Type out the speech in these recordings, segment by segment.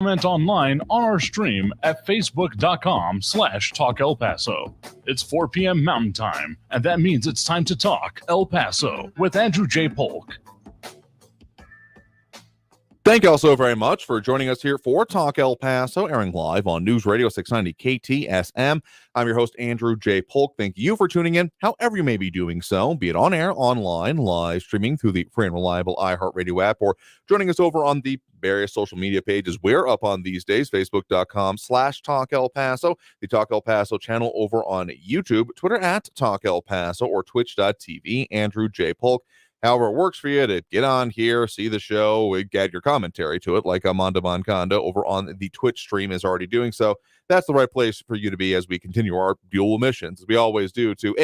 Comment online on our stream at facebook.com/Talk El Paso. It's 4 p.m. Mountain Time, and that means it's time to talk El Paso with Andrew J. Polk. Thank you all so very much for joining us here for Talk El Paso, airing live on News Radio 690 KTSM. I'm your host, Andrew J. Polk. Thank you for tuning in, however you may be doing so, be it on air, online, live streaming through the free and reliable iHeartRadio app, or joining us over on the various social media pages we're up on these days, facebook.com/Talk El Paso, the Talk El Paso channel over on YouTube, Twitter at Talk El Paso, or twitch.tv, Andrew J. Polk. However it works for you to get on here, see the show, add your commentary to it, like Amanda Bonconda over on the Twitch stream is already doing so. That's the right place for you to be as we continue our dual missions, as we always do, to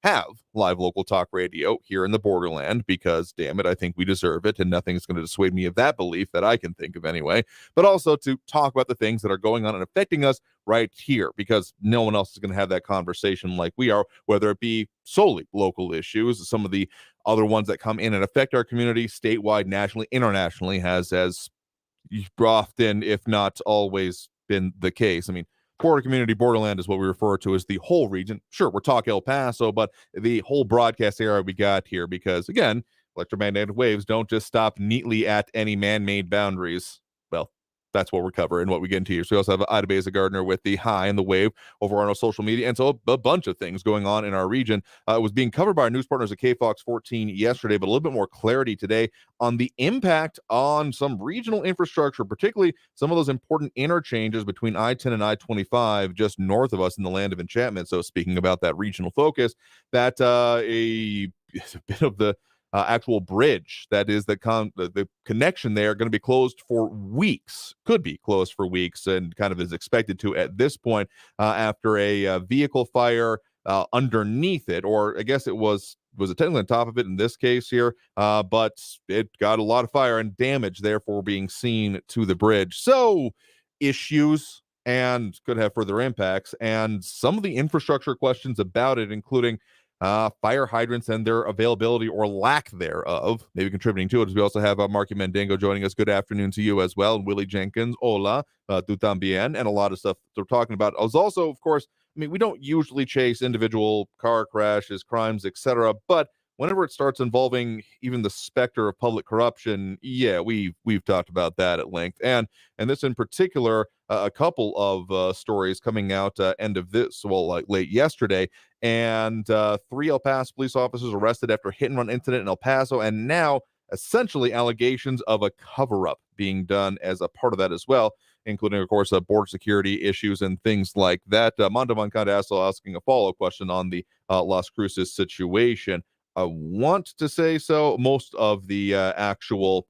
have live local talk radio here in the borderland, because, damn it, I think we deserve it, and nothing's going to dissuade me of that belief that I can think of anyway, but also to talk about the things that are going on and affecting us right here, because no one else is going to have that conversation like we are, whether it be solely local issues, some of the other ones that come in and affect our community statewide, nationally, internationally, has as often, if not always, been the case. I mean, border community, borderland is what we refer to as the whole region. Sure, we're talking El Paso, but the whole broadcast area we got here, because, again, electromagnetic waves don't just stop neatly at any man-made boundaries. Well, that's what we're covering, what we get into here. So we also have Ida Beza Gardner with the high and the wave over on our social media. And so a bunch of things going on in our region. It was being covered by our news partners at KFOX 14 yesterday, but a little bit more clarity today on the impact on some regional infrastructure, particularly some of those important interchanges between I-10 and I-25 just north of us in the land of enchantment. So speaking about that regional focus, that a bit of the actual bridge that is the connection there going to be closed for weeks, could be closed for weeks, and kind of is expected to at this point after a vehicle fire underneath it, or I guess it was technically on top of it in this case here, but it got a lot of fire and damage therefore being seen to the bridge. So issues, and could have further impacts, and some of the infrastructure questions about it, including fire hydrants and their availability or lack thereof, maybe contributing to it. As we also have Marky Mandingo joining us. Good afternoon to you as well. And Willie Jenkins, hola, tu también, and a lot of stuff they're talking about. I was also, of course, I mean, we don't usually chase individual car crashes, crimes, etc., but whenever it starts involving even the specter of public corruption, yeah, we've talked about that at length. And this in particular, a couple of stories coming out end of this, well, like late yesterday, and 3 El Paso police officers arrested after a hit-and-run incident in El Paso, and now essentially allegations of a cover-up being done as a part of that as well, including, of course, border security issues and things like that. Mondo Moncada also asking a follow-up question on the Las Cruces situation. I want to say so. Most of the actual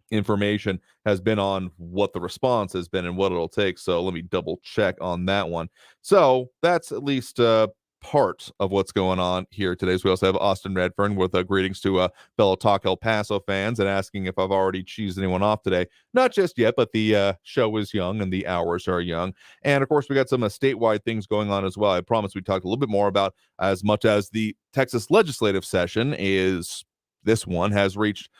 information has been on what the response has been and what it'll take. So let me double check on that one. So that's at least part of what's going on here today. So we also have Austin Redfern with greetings to fellow Talk El Paso fans and asking if I've already cheesed anyone off today. Not just yet, but the show is young and the hours are young. And of course, we got some statewide things going on as well. I promised we talked a little bit more about, as much as the Texas legislative session is, this one has reached,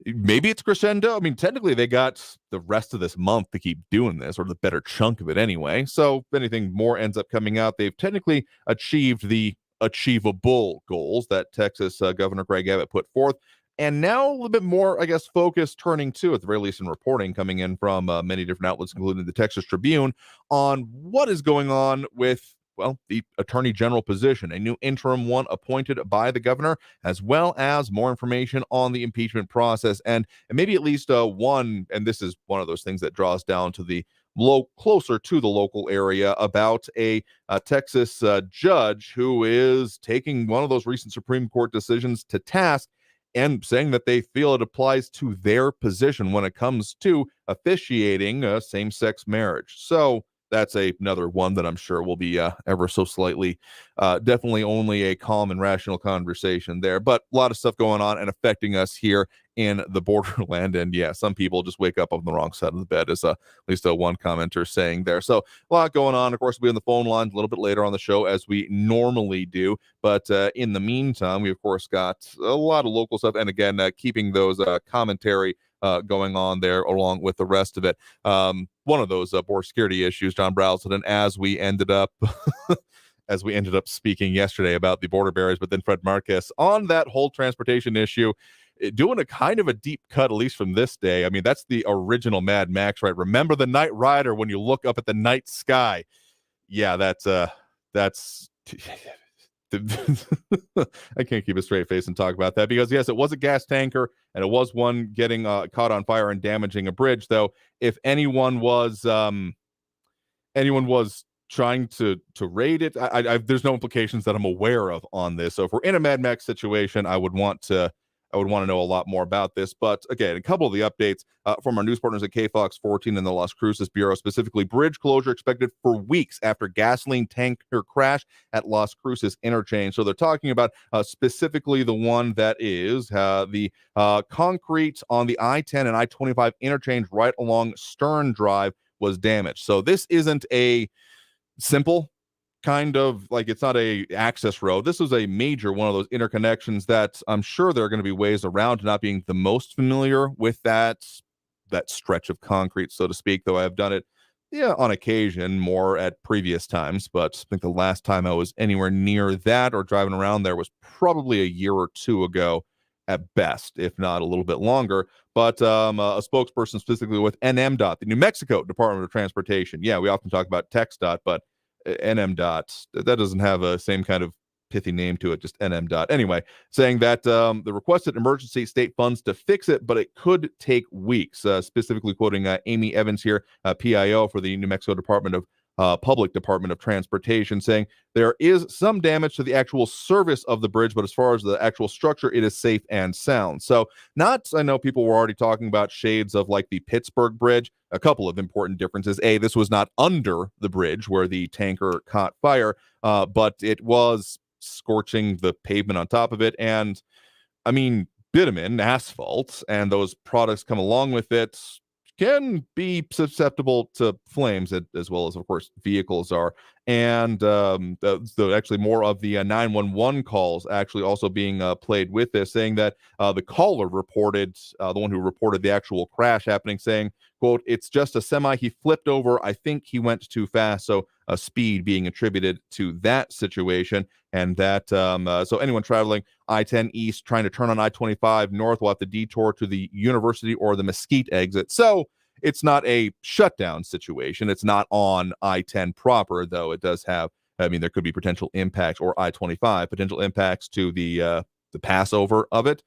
maybe it's crescendo. I mean, technically they got the rest of this month to keep doing this, or the better chunk of it anyway. So if anything more ends up coming out, they've technically achieved the achievable goals that Texas Governor Greg Abbott put forth. And now a little bit more, I guess, focus turning to, at the very least in reporting, coming in from many different outlets, including the Texas Tribune, on what is going on with, well, the attorney general position, a new interim one appointed by the governor, as well as more information on the impeachment process. And maybe at least one, and this is one of those things that draws down to the closer to the local area, about a Texas judge who is taking one of those recent Supreme Court decisions to task and saying that they feel it applies to their position when it comes to officiating same-sex marriage. So that's another one that I'm sure will be ever so slightly, definitely only a calm and rational conversation there. But a lot of stuff going on and affecting us here in the borderland. And yeah, some people just wake up on the wrong side of the bed, as at least one commenter saying there. So a lot going on. Of course, we'll be on the phone lines a little bit later on the show, as we normally do. But in the meantime, we, of course, got a lot of local stuff. And again, keeping those commentary going on there along with the rest of it. One of those border security issues, John Browson, and as we ended up speaking yesterday about the border barriers, but then Fred Marquez on that whole transportation issue, doing a kind of a deep cut, at least from this day. I mean, that's the original Mad Max, right? Remember the Night Rider when you look up at the night sky? Yeah, that's I can't keep a straight face and talk about that because yes, it was a gas tanker and it was one getting caught on fire and damaging a bridge. Though, if anyone was trying to raid it, there's no implications that I'm aware of on this. So if we're in a Mad Max situation, I would want to know a lot more about this. But again, a couple of the updates from our news partners at KFOX 14 and the Las Cruces Bureau, specifically bridge closure expected for weeks after gasoline tanker crash at Las Cruces interchange. So they're talking about specifically the one that is the concrete on the I-10 and I-25 interchange right along Stern Drive was damaged. So this isn't a simple kind of like, it's not a access road. This is a major one of those interconnections that I'm sure there are going to be ways around, not being the most familiar with that stretch of concrete, so to speak, though I have done it on occasion, more at previous times. But I think the last time I was anywhere near that or driving around there was probably a year or two ago at best, if not a little bit longer. But a spokesperson specifically with NMDOT, the New Mexico Department of Transportation. Yeah, we often talk about TxDOT, but NMDOT, that doesn't have a same kind of pithy name to it, just NMDOT. Anyway, saying that the requested emergency state funds to fix it, but it could take weeks, specifically quoting Amy Evans here, PIO for the New Mexico Public Department of Transportation, saying there is some damage to the actual service of the bridge, but as far as the actual structure, it is safe and sound. So I know people were already talking about shades of like the Pittsburgh Bridge. A couple of important differences. This was not under the bridge where the tanker caught fire, but it was scorching the pavement on top of it. And I mean, bitumen, asphalt, and those products come along with it can be susceptible to flames, as well as, of course, vehicles are. And actually more of the 911 calls actually also being played with this, saying that the caller reported, the one who reported the actual crash happening, saying, quote, "It's just a semi. He flipped over. I think he went too fast." So speed being attributed to that situation. And that, so anyone traveling I-10 East trying to turn on I-25 North will have to detour to the University or the Mesquite exit. So it's not a shutdown situation. It's not on I-10 proper, though it does have, I mean, there could be potential impacts, or I-25, potential impacts to the passover of it.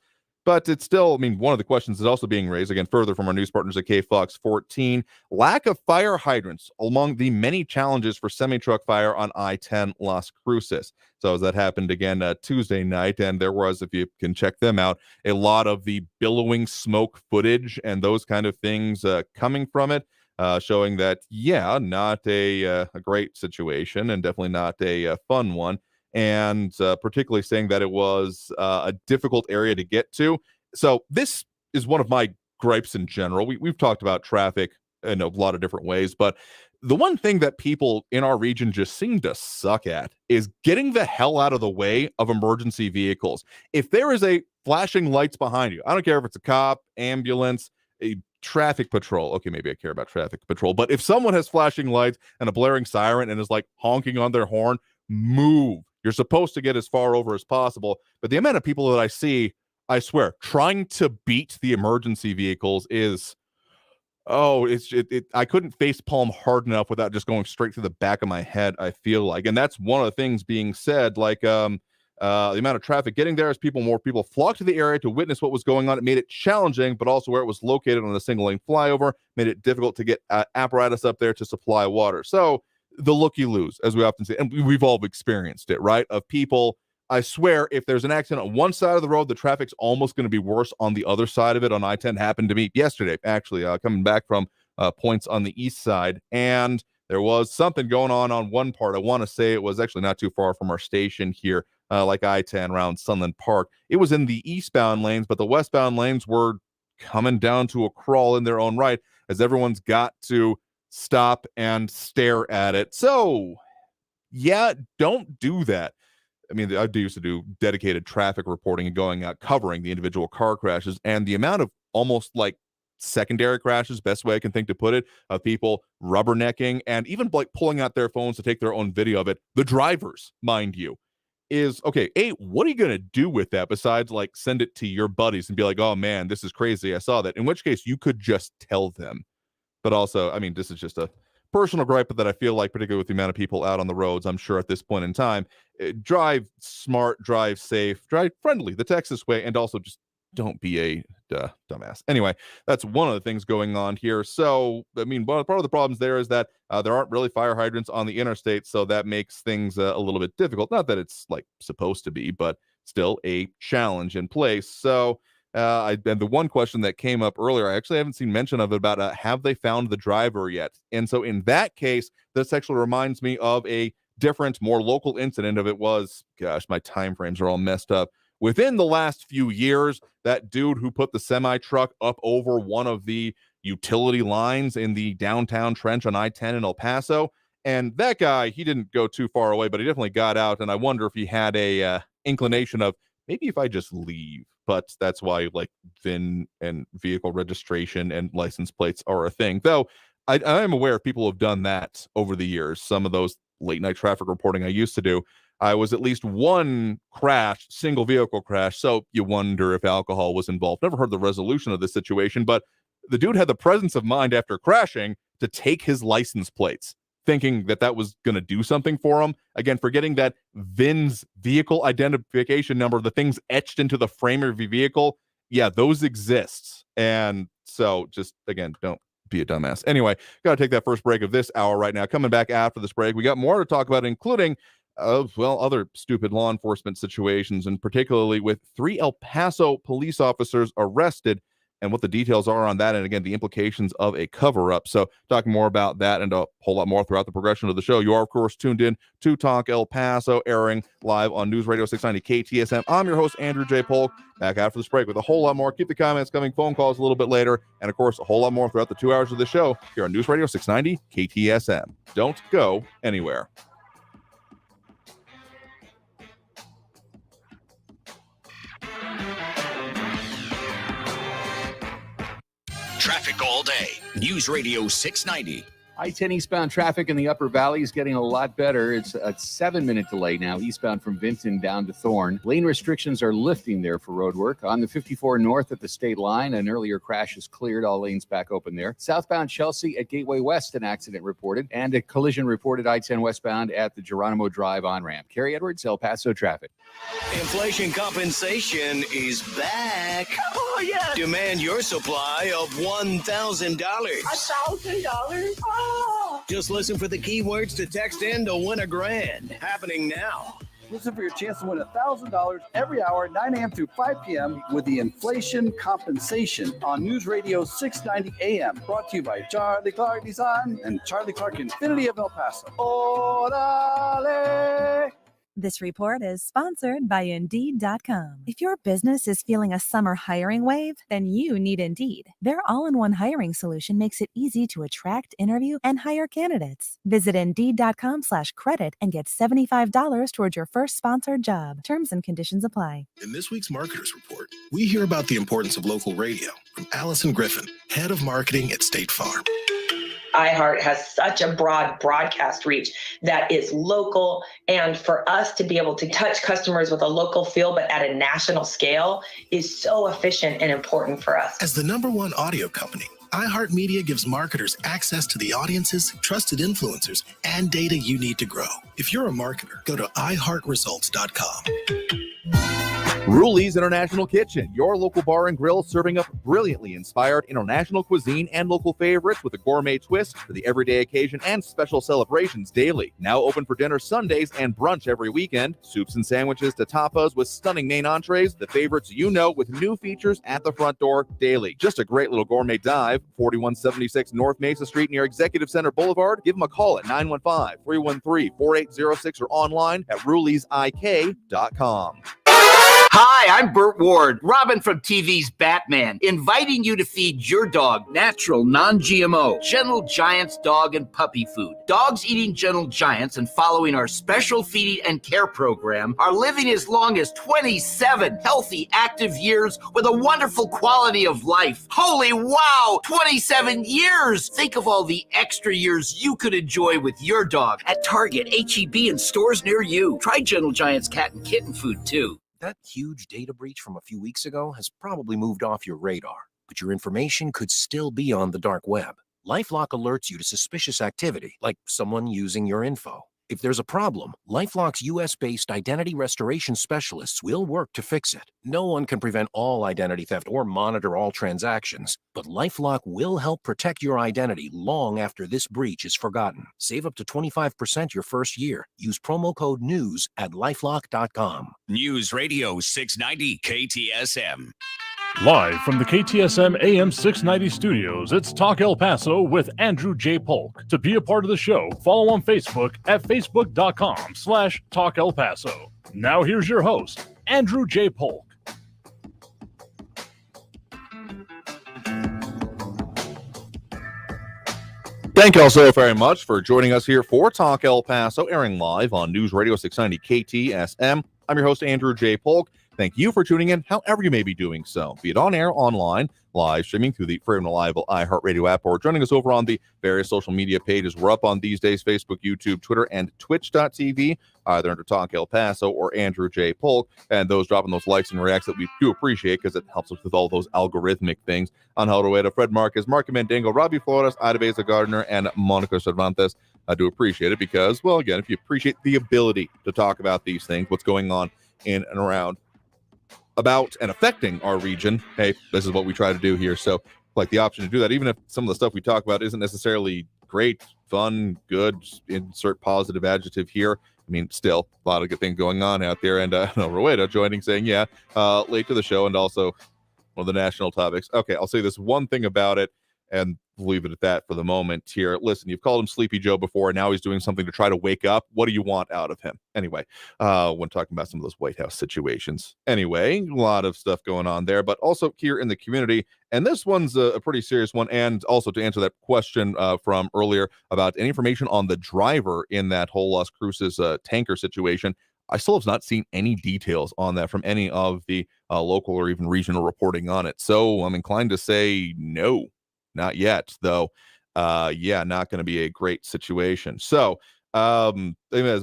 But it's still, I mean, one of the questions is also being raised, again, further from our news partners at KFOX 14, lack of fire hydrants among the many challenges for semi-truck fire on I-10 Las Cruces. So as that happened again Tuesday night, and there was, if you can check them out, a lot of the billowing smoke footage and those kind of things coming from it, showing that, yeah, not a great situation and definitely not a fun one. And particularly saying that it was a difficult area to get to. So this is one of my gripes in general. We've talked about traffic in a lot of different ways, but the one thing that people in our region just seem to suck at is getting the hell out of the way of emergency vehicles. If there is a flashing lights behind you, I don't care if it's a cop, ambulance, a traffic patrol. Okay, maybe I care about traffic patrol, but if someone has flashing lights and a blaring siren and is like honking on their horn, move. You're supposed to get as far over as possible. But the amount of people that I see, I swear, trying to beat the emergency vehicles is, I couldn't face palm hard enough without just going straight to the back of my head, I feel like. And that's one of the things being said, like the amount of traffic getting there as more people flocked to the area to witness what was going on. It made it challenging, but also where it was located on a single lane flyover made it difficult to get apparatus up there to supply water. So the looky-loos, as we often say, and we've all experienced it, right? Of people, I swear, if there's an accident on one side of the road, the traffic's almost going to be worse on the other side of it. On I-10 happened to me yesterday, actually, coming back from points on the east side, and there was something going on one part. I want to say it was actually not too far from our station here, like I-10 around Sunland Park. It was in the eastbound lanes, but the westbound lanes were coming down to a crawl in their own right, as everyone's got to stop and stare at it. So yeah, don't do that. I mean, I used to do dedicated traffic reporting and going out covering the individual car crashes, and the amount of almost like secondary crashes, best way I can think to put it, of people rubbernecking and even like pulling out their phones to take their own video of it. The drivers, mind you, is okay. What are you going to do with that besides like send it to your buddies and be like, oh man, this is crazy, I saw that. In which case you could just tell them. But also, I mean, this is just a personal gripe that I feel like, particularly with the amount of people out on the roads, I'm sure at this point in time, drive smart, drive safe, drive friendly, the Texas way, and also just don't be a dumbass. Anyway, that's one of the things going on here. So, I mean, part of the problems there is that there aren't really fire hydrants on the interstate, so that makes things a little bit difficult. Not that it's like supposed to be, but still a challenge in place. So, and the one question that came up earlier, I actually haven't seen mention of it about have they found the driver yet? And so in that case, this actually reminds me of a different, more local incident. Of it was, gosh, my time frames are all messed up. Within the last few years, that dude who put the semi truck up over one of the utility lines in the downtown trench on I-10 in El Paso, and that guy, he didn't go too far away, but he definitely got out. And I wonder if he had a inclination of maybe if I just leave. But that's why like VIN and vehicle registration and license plates are a thing. Though I am aware of people who have done that over the years. Some of those late night traffic reporting I used to do, I was at least one crash, single vehicle crash. So you wonder if alcohol was involved. Never heard the resolution of this situation, but the dude had the presence of mind after crashing to take his license plates, thinking that that was going to do something for him. Again, forgetting that VIN's vehicle identification number, the things etched into the frame of your vehicle, yeah, those exist. And so just, again, don't be a dumbass. Anyway, got to take that first break of this hour right now. Coming back after this break, we got more to talk about, including, other stupid law enforcement situations, and particularly with 3 El Paso police officers arrested and what the details are on that, and again, the implications of a cover-up. So talking more about that and a whole lot more throughout the progression of the show. You are, of course, tuned in to Talk El Paso, airing live on News Radio 690 KTSM. I'm your host, Andrew J. Polk. Back after this break with a whole lot more. Keep the comments coming, phone calls a little bit later, and of course, a whole lot more throughout the 2 hours of the show here on News Radio 690 KTSM. Don't go anywhere. Traffic all day. News Radio 690. I-10 eastbound traffic in the Upper Valley is getting a lot better. It's a 7-minute delay now, eastbound from Vinton down to Thorne. Lane restrictions are lifting there for road work. On the 54 north at the state line, an earlier crash is cleared. All lanes back open there. Southbound Chelsea at Gateway West, an accident reported, and a collision reported I-10 westbound at the Geronimo Drive on-ramp. Kerry Edwards, El Paso traffic. Inflation compensation is back. Oh, yeah. Demand your supply of $1,000. $1,000? Oh. Just listen for the keywords to text in to win $1,000. Happening now. Listen for your chance to win $1,000 every hour, 9 a.m. through 5 p.m. with the inflation compensation on News Radio 690 AM. Brought to you by Charlie Clark Nissan and Charlie Clark Infinity of El Paso. Orale! This report is sponsored by Indeed.com. If your business is feeling a summer hiring wave, then you need Indeed. Their all-in-one hiring solution makes it easy to attract, interview, and hire candidates. Visit Indeed.com/credit and get $75 towards your first sponsored job. Terms and conditions apply. In this week's Marketers Report, we hear about the importance of local radio from Allison Griffin, head of marketing at State Farm. iHeart has such a broad broadcast reach that is local, and for us to be able to touch customers with a local feel but at a national scale is so efficient and important for us. As the #1 audio company, iHeartMedia gives marketers access to the audiences, trusted influencers, and data you need to grow. If you're a marketer, go to iHeartResults.com. Ruli's International Kitchen, your local bar and grill serving up brilliantly inspired international cuisine and local favorites with a gourmet twist for the everyday occasion and special celebrations daily. Now open for dinner Sundays and brunch every weekend. Soups and sandwiches to tapas with stunning main entrees, the favorites you know with new features at the front door daily. Just a great little gourmet dive. 4176 North Mesa Street near Executive Center Boulevard. Give them a call at 915-313-4806 or online at ruleysik.com. Hi, I'm Burt Ward, Robin from TV's Batman, inviting you to feed your dog natural, non-GMO, Gentle Giants dog and puppy food. Dogs eating Gentle Giants and following our special feeding and care program are living as long as 27 healthy, active years with a wonderful quality of life. Holy wow, 27 years! Think of all the extra years you could enjoy with your dog at Target, H-E-B, and stores near you. Try Gentle Giants cat and kitten food, too. That huge data breach from a few weeks ago has probably moved off your radar, but your information could still be on the dark web. LifeLock alerts you to suspicious activity, like someone using your info. If there's a problem, LifeLock's US-based identity restoration specialists will work to fix it. No one can prevent all identity theft or monitor all transactions, but LifeLock will help protect your identity long after this breach is forgotten. Save up to 25% your first year. Use promo code NEWS at LifeLock.com. News Radio 690 KTSM. Live from the KTSM AM 690 studios, it's Talk El Paso with Andrew J. Polk. To be a part of the show, follow on Facebook at facebook.com/Talk El Paso. Now here's your host, Andrew J. Polk. Thank you all so very much for joining us here for Talk El Paso, airing live on News Radio 690 KTSM. I'm your host, Andrew J. Polk. Thank you for tuning in, however you may be doing so, be it on air, online, live streaming through the free and reliable iHeartRadio app, or joining us over on the various social media pages. We're up on these days: Facebook, YouTube, Twitter, and Twitch.tv, either under Talk El Paso or Andrew J. Polk. And those dropping those likes and reacts that we do appreciate, because it helps us with all those algorithmic things. On Helder, Fred Marquez, Marky Mandingo, Robbie Flores, Ida Beza Gardner, and Monica Cervantes. I do appreciate it because, well, again, if you appreciate the ability to talk about these things, what's going on in and around, about and affecting our region, hey, this is what we try to do here. So, like, the option to do that, even if some of the stuff we talk about isn't necessarily great, fun, good, insert positive adjective here. I mean, still a lot of good things going on out there. And Roweda joining, saying, yeah, late to the show, and also one of the national topics. Okay, I'll say this one thing about it, and leave it at that for the moment here. Listen, you've called him Sleepy Joe before, and now he's doing something to try to wake up. What do you want out of him? Anyway, when talking about some of those White House situations. Anyway, a lot of stuff going on there, but also here in the community. And this one's a pretty serious one. And also to answer that question from earlier about any information on the driver in that whole Las Cruces tanker situation, I still have not seen any details on that from any of the local or even regional reporting on it. So I'm inclined to say no. Not yet, though. Yeah, not going to be a great situation. So, as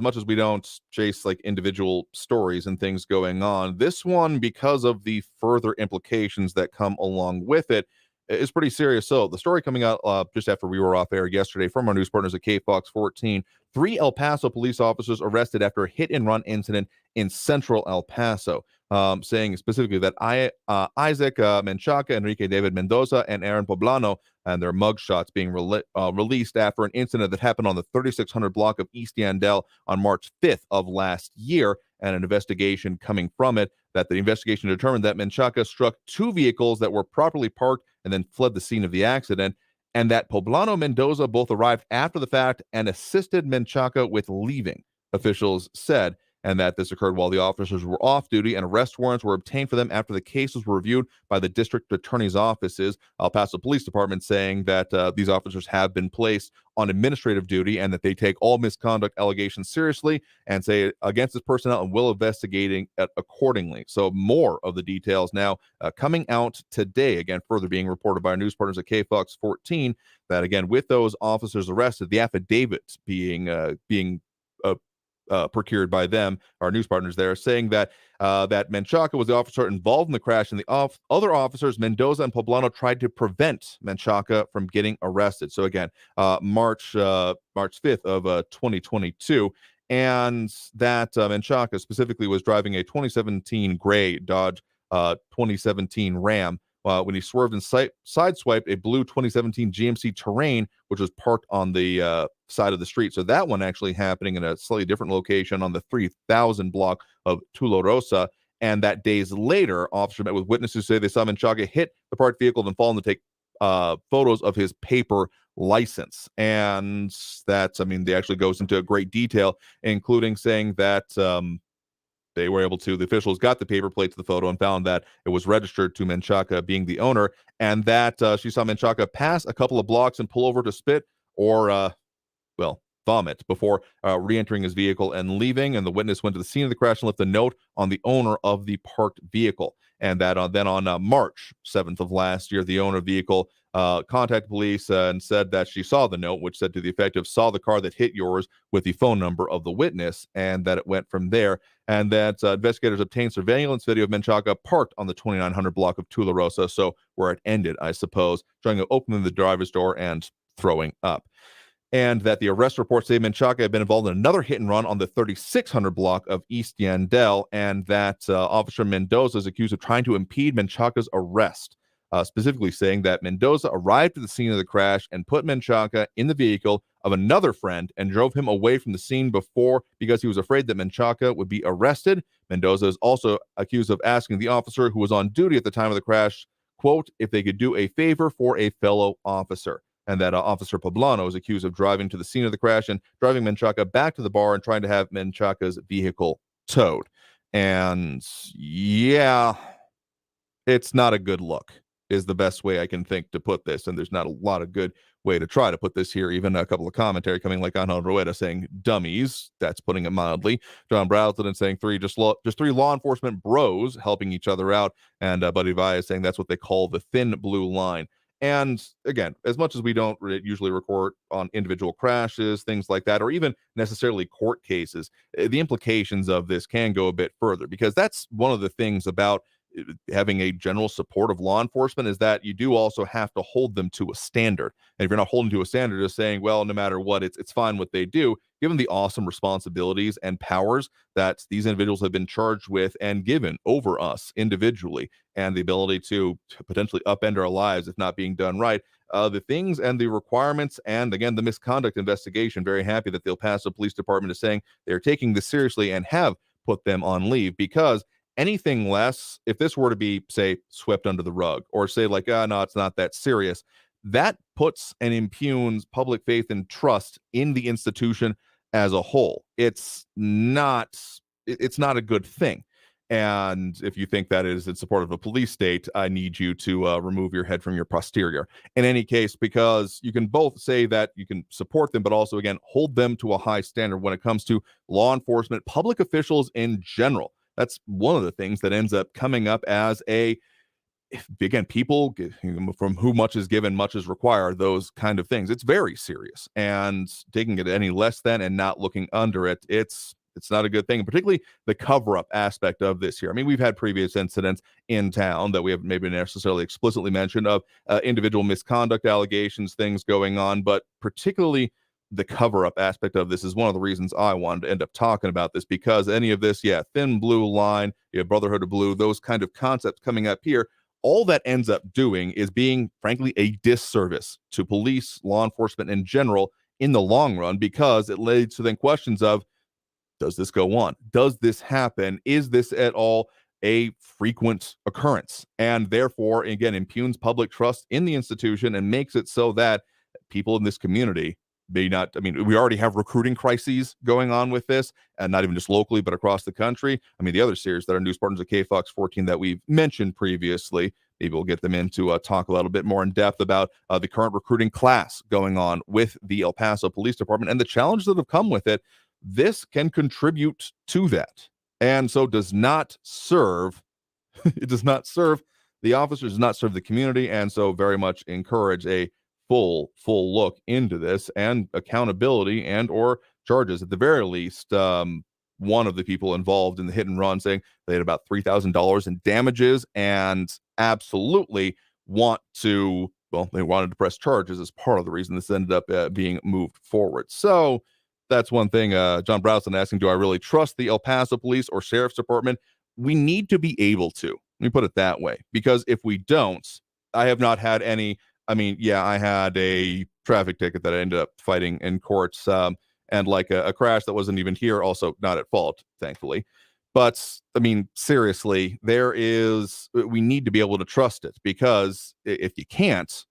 much as we don't chase like individual stories and things going on, this one, because of the further implications that come along with it, is pretty serious. So, the story coming out just after we were off air yesterday from our news partners at KFOX 14, 3 El Paso police officers arrested after a hit-and-run incident in central El Paso. Saying specifically that Isaac Menchaca, Enrique David Mendoza, and Aaron Poblano, and their mugshots being released after an incident that happened on the 3600 block of East Yandell on March 5th of last year, and an investigation coming from it, that the investigation determined that Menchaca struck 2 vehicles that were properly parked and then fled the scene of the accident, and that Poblano and Mendoza both arrived after the fact and assisted Menchaca with leaving, officials said, and that this occurred while the officers were off duty, and arrest warrants were obtained for them after the cases were reviewed by the district attorney's offices. El Paso Police Department saying that these officers have been placed on administrative duty and that they take all misconduct allegations seriously and say against this personnel and will investigating it accordingly. So more of the details now coming out today, again, further being reported by our news partners at KFOX 14, that again, with those officers arrested, the affidavits being procured by them, our news partners there, saying that that Menchaca was the officer involved in the crash, and the other officers, Mendoza and Poblano, tried to prevent Menchaca from getting arrested. So again, March 5th of 2022, and that Menchaca specifically was driving a 2017 gray Dodge 2017 Ram when he swerved and sideswiped a blue 2017 GMC Terrain, which was parked on the side of the street. So that one actually happening in a slightly different location on the 3000 block of Tularosa. And that days later, officers met with witnesses who say they saw Menchaca hit the parked vehicle and fall and to take photos of his paper license. And that's, I mean, they actually goes into great detail, including saying that they were able to, the officials got the paper plate to the photo and found that it was registered to Menchaca being the owner, and that she saw Menchaca pass a couple of blocks and pull over to spit or, vomit before re-entering his vehicle and leaving. And the witness went to the scene of the crash and left a note on the owner of the parked vehicle. And that then on March 7th of last year, the owner of the vehicle contacted police and said that she saw the note, which said to the effect of, saw the car that hit yours, with the phone number of the witness, and that it went from there. And that investigators obtained surveillance video of Menchaca parked on the 2900 block of Tularosa, so where it ended, I suppose, showing him opening the driver's door and throwing up. And that the arrest report say Menchaca had been involved in another hit and run on the 3600 block of East Yandell, and that Officer Mendoza is accused of trying to impede Menchaca's arrest, specifically saying that Mendoza arrived at the scene of the crash and put Menchaca in the vehicle of another friend and drove him away from the scene before because he was afraid that Menchaca would be arrested. Mendoza is also accused of asking the officer who was on duty at the time of the crash, quote, if they could do a favor for a fellow officer. And that Officer Poblano is accused of driving to the scene of the crash and driving Menchaca back to the bar and trying to have Menchaca's vehicle towed. And yeah, it's not a good look, is the best way I can think to put this. And there's not a lot of good way to try to put this here. Even a couple of commentary coming like Angel Rueda saying dummies. That's putting it mildly. John Browson saying just three law enforcement bros helping each other out. And Buddy Vaya saying that's what they call the thin blue line. And again, as much as we don't usually record on individual crashes, things like that, or even necessarily court cases, the implications of this can go a bit further, because that's one of the things about having a general support of law enforcement, is that you do also have to hold them to a standard. And if you're not holding to a standard, just saying, well, no matter what, it's fine what they do, given the awesome responsibilities and powers that these individuals have been charged with and given over us individually, and the ability to potentially upend our lives if not being done right, the things and the requirements, and again, the misconduct investigation, very happy that the El Paso Police Department is saying they're taking this seriously and have put them on leave, because anything less, if this were to be, say, swept under the rug, or say like, no, it's not that serious, that puts and impugns public faith and trust in the institution as a whole. It's not a good thing. And if you think that is in support of a police state, I need you to remove your head from your posterior. In any case, because you can both say that you can support them, but also, again, hold them to a high standard when it comes to law enforcement, public officials in general. That's one of the things that ends up coming up as again, people from whom much is given, much is required, those kind of things. It's very serious, and taking it any less than and not looking under it, it's not a good thing, particularly the cover-up aspect of this here. I mean, we've had previous incidents in town that we have maybe necessarily explicitly mentioned of individual misconduct allegations, things going on, but particularly the cover-up aspect of this is one of the reasons I wanted to end up talking about this, because any of this, thin blue line, Brotherhood of Blue, those kind of concepts coming up here, all that ends up doing is being, frankly, a disservice to police, law enforcement in general in the long run, because it leads to then questions of, does this go on? Does this happen? Is this at all a frequent occurrence? And therefore, again, impugns public trust in the institution and makes it so that people in this community may not, I mean, we already have recruiting crises going on with this, and not even just locally, but across the country. I mean, the other series that are news partners of KFOX 14 that we've mentioned previously, maybe we'll get them in to talk a little bit more in depth about the current recruiting class going on with the El Paso Police Department and the challenges that have come with it. This can contribute to that, and so does not serve, it does not serve the officers, does not serve the community, and so very much encourage a full look into this and accountability and or charges. At the very least, one of the people involved in the hit and run saying they had about $3,000 in damages and absolutely they wanted to press charges as part of the reason this ended up being moved forward. So that's one thing. John Browson asking, do I really trust the El Paso Police or Sheriff's Department? We need to be able to. Let me put it that way, because if we don't, I have not had any. I mean, I had a traffic ticket that I ended up fighting in courts, and like a crash that wasn't even here, also not at fault, thankfully. But I mean, seriously, we need to be able to trust it, because if you can't,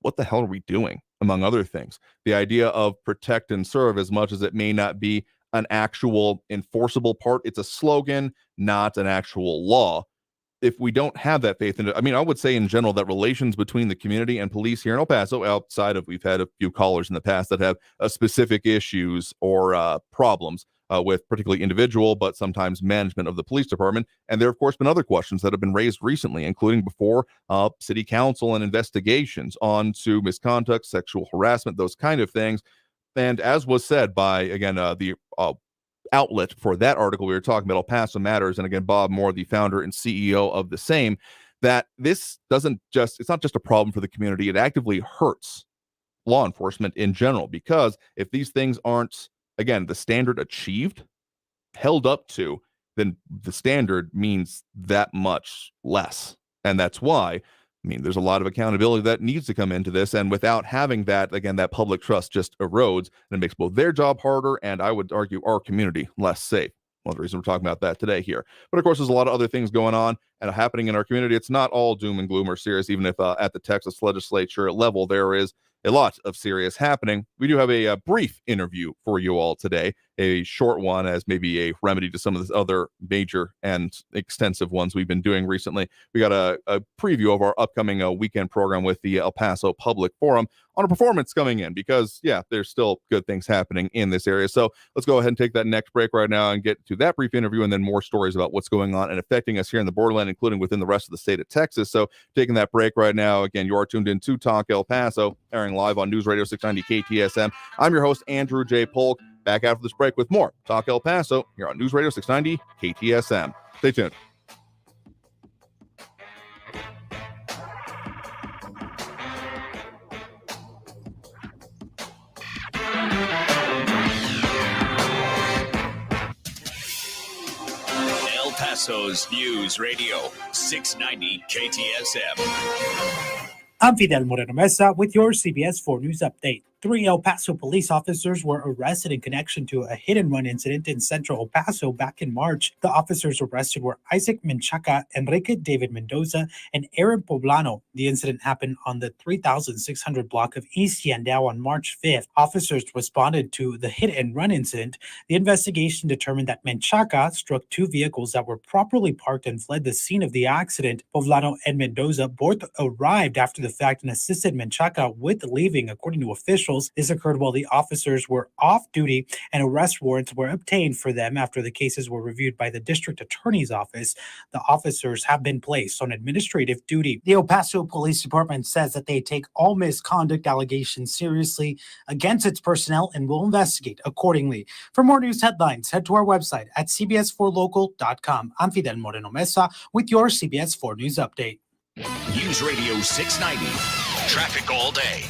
what the hell are we doing? Among other things, the idea of protect and serve, as much as it may not be an actual enforceable part. It's a slogan, not an actual law. If we don't have that faith in it, I mean, I would say in general that relations between the community and police here in El Paso, outside of we've had a few callers in the past that have specific issues or problems with particularly individual, but sometimes management of the police department. And there have, of course, been other questions that have been raised recently, including before city council and investigations on to misconduct, sexual harassment, those kind of things. And as was said by, again, the outlet for that article we were talking about, El Paso Matters, and again, Bob Moore, the founder and CEO of the same, that this it's not just a problem for the community, it actively hurts law enforcement in general, because if these things aren't, again, the standard achieved, held up to, then the standard means that much less. And that's why, I mean, there's a lot of accountability that needs to come into this. And without having that, again, that public trust just erodes, and it makes both their job harder and, I would argue, our community less safe. One of the reasons we're talking about that today here. But of course, there's a lot of other things going on and happening in our community. It's not all doom and gloom or serious, even if at the Texas legislature level, there is a lot of serious happening. We do have a brief interview for you all today, a short one as maybe a remedy to some of the other major and extensive ones we've been doing recently. We got a preview of our upcoming weekend program with the El Paso Public Forum on a performance coming in, because, yeah, there's still good things happening in this area. So let's go ahead and take that next break right now and get to that brief interview, and then more stories about what's going on and affecting us here in the borderland, including within the rest of the state of Texas. So taking that break right now, again, you are tuned in to Talk El Paso, airing live on News Radio 690 KTSM. I'm your host, Andrew J. Polk. Back after this break with more Talk El Paso here on News Radio 690 KTSM. Stay tuned. El Paso's News Radio 690 KTSM. I'm Fidel Moreno Mesa with your CBS 4 News Update. 3 El Paso police officers were arrested in connection to a hit-and-run incident in central El Paso back in March. The officers arrested were Isaac Menchaca, Enrique David Mendoza, and Aaron Poblano. The incident happened on the 3600 block of East Yandao on March 5th. Officers responded to the hit-and-run incident. The investigation determined that Menchaca struck 2 vehicles that were properly parked and fled the scene of the accident. Poblano and Mendoza both arrived after the fact and assisted Menchaca with leaving, according to officials. This occurred while the officers were off duty, and arrest warrants were obtained for them after the cases were reviewed by the district attorney's office. The officers have been placed on administrative duty. The El Paso Police Department says that they take all misconduct allegations seriously against its personnel and will investigate accordingly. For more news headlines, head to our website at cbs4local.com. I'm Fidel Moreno Mesa with your CBS 4 News Update. News Radio 690. Traffic all day.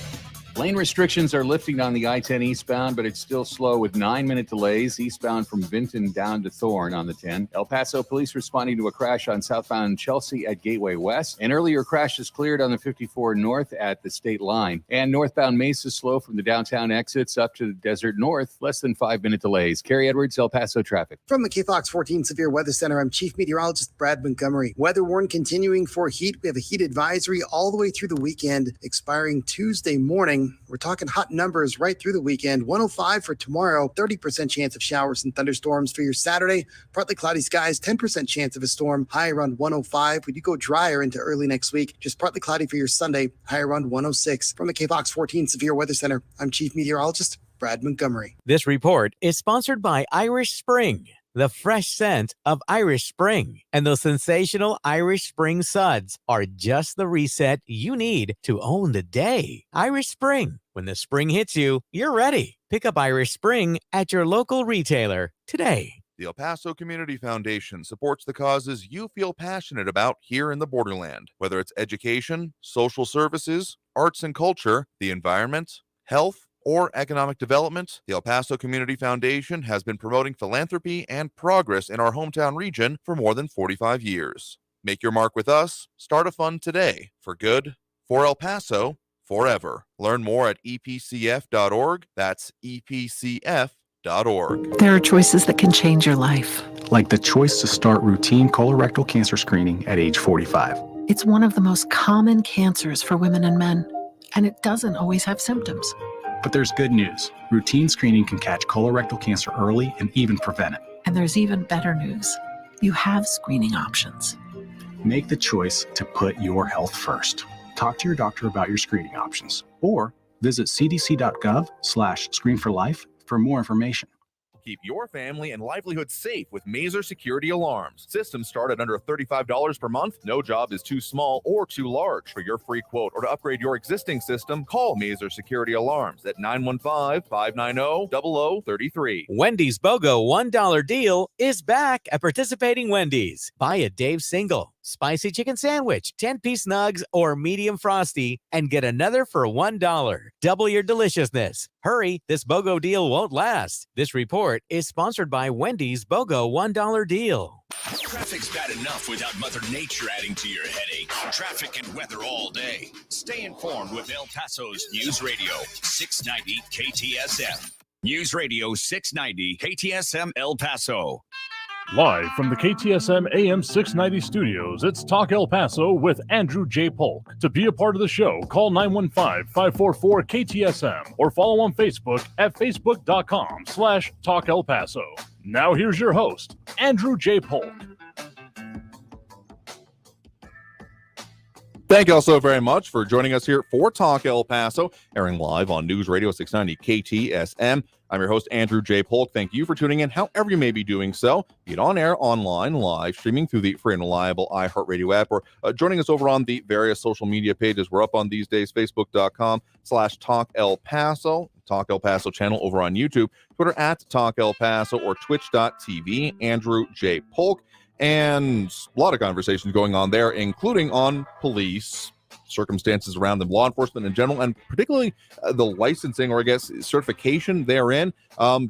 Lane restrictions are lifting on the I-10 eastbound, but it's still slow with 9-minute delays eastbound from Vinton down to Thorn on the 10. El Paso police responding to a crash on southbound Chelsea at Gateway West. An earlier crash is cleared on the 54 north at the state line. And northbound Mesa slow from the downtown exits up to the Desert North, less than 5-minute delays. Carrie Edwards, El Paso traffic. From the KFOX 14 Severe Weather Center, I'm Chief Meteorologist Brad Montgomery. Weather warning continuing for heat. We have a heat advisory all the way through the weekend, expiring Tuesday morning. We're talking hot numbers right through the weekend. 105 for tomorrow, 30% chance of showers and thunderstorms for your Saturday. Partly cloudy skies, 10% chance of a storm, high around 105. We do go drier into early next week. Just partly cloudy for your Sunday, high around 106. From the KFOX 14 Severe Weather Center, I'm Chief Meteorologist Brad Montgomery. This report is sponsored by Irish Spring, the fresh scent of Irish Spring, and those sensational Irish Spring suds are just the reset you need to own the day. Irish Spring. When the spring hits you, you're ready. Pick up Irish Spring at your local retailer today. The El Paso Community Foundation supports the causes you feel passionate about here in the borderland, whether it's education, social services, arts and culture, the environment, health, or economic development. The El Paso Community Foundation has been promoting philanthropy and progress in our hometown region for more than 45 years. Make your mark with us. Start a fund today for good, for El Paso, forever. Learn more at epcf.org. That's epcf.org. There are choices that can change your life. Like the choice to start routine colorectal cancer screening at age 45. It's one of the most common cancers for women and men, and it doesn't always have symptoms. But there's good news. Routine screening can catch colorectal cancer early and even prevent it. And there's even better news. You have screening options. Make the choice to put your health first. Talk to your doctor about your screening options or visit cdc.gov/screenforlife for more information. Keep your family and livelihood safe with Mazer Security Alarms. Systems start at under $35 per month. No job is too small or too large. For your free quote or to upgrade your existing system, call Mazer Security Alarms at 915-590-0033. Wendy's BOGO $1 deal is back at participating Wendy's. Buy a Dave's single, spicy chicken sandwich, 10-piece nugs, or medium frosty, and get another for $1. Double your deliciousness. Hurry, this BOGO deal won't last. This report is sponsored by Wendy's BOGO $1 deal. Traffic's bad enough without Mother Nature adding to your headache. Traffic and weather all day. Stay informed with El Paso's News Radio 690 KTSM. News Radio 690 KTSM El Paso. Live from the KTSM AM 690 studios, it's Talk El Paso with Andrew J. Polk. To be a part of the show, call 915-544-KTSM or follow on Facebook at facebook.com/Talk El Paso. Now here's your host, Andrew J. Polk. Thank you all so very much for joining us here for Talk El Paso, airing live on News Radio 690 KTSM. I'm your host, Andrew J. Polk. Thank you for tuning in, however you may be doing so, be it on air, online, live, streaming through the free and reliable iHeartRadio app, or joining us over on the various social media pages. We're up on these days, facebook.com/Talk El Paso, Talk El Paso channel over on YouTube, Twitter at Talk El Paso, or twitch.tv, Andrew J. Polk. And a lot of conversations going on there, including on police, circumstances around them, law enforcement in general, and particularly the licensing, or I guess certification therein,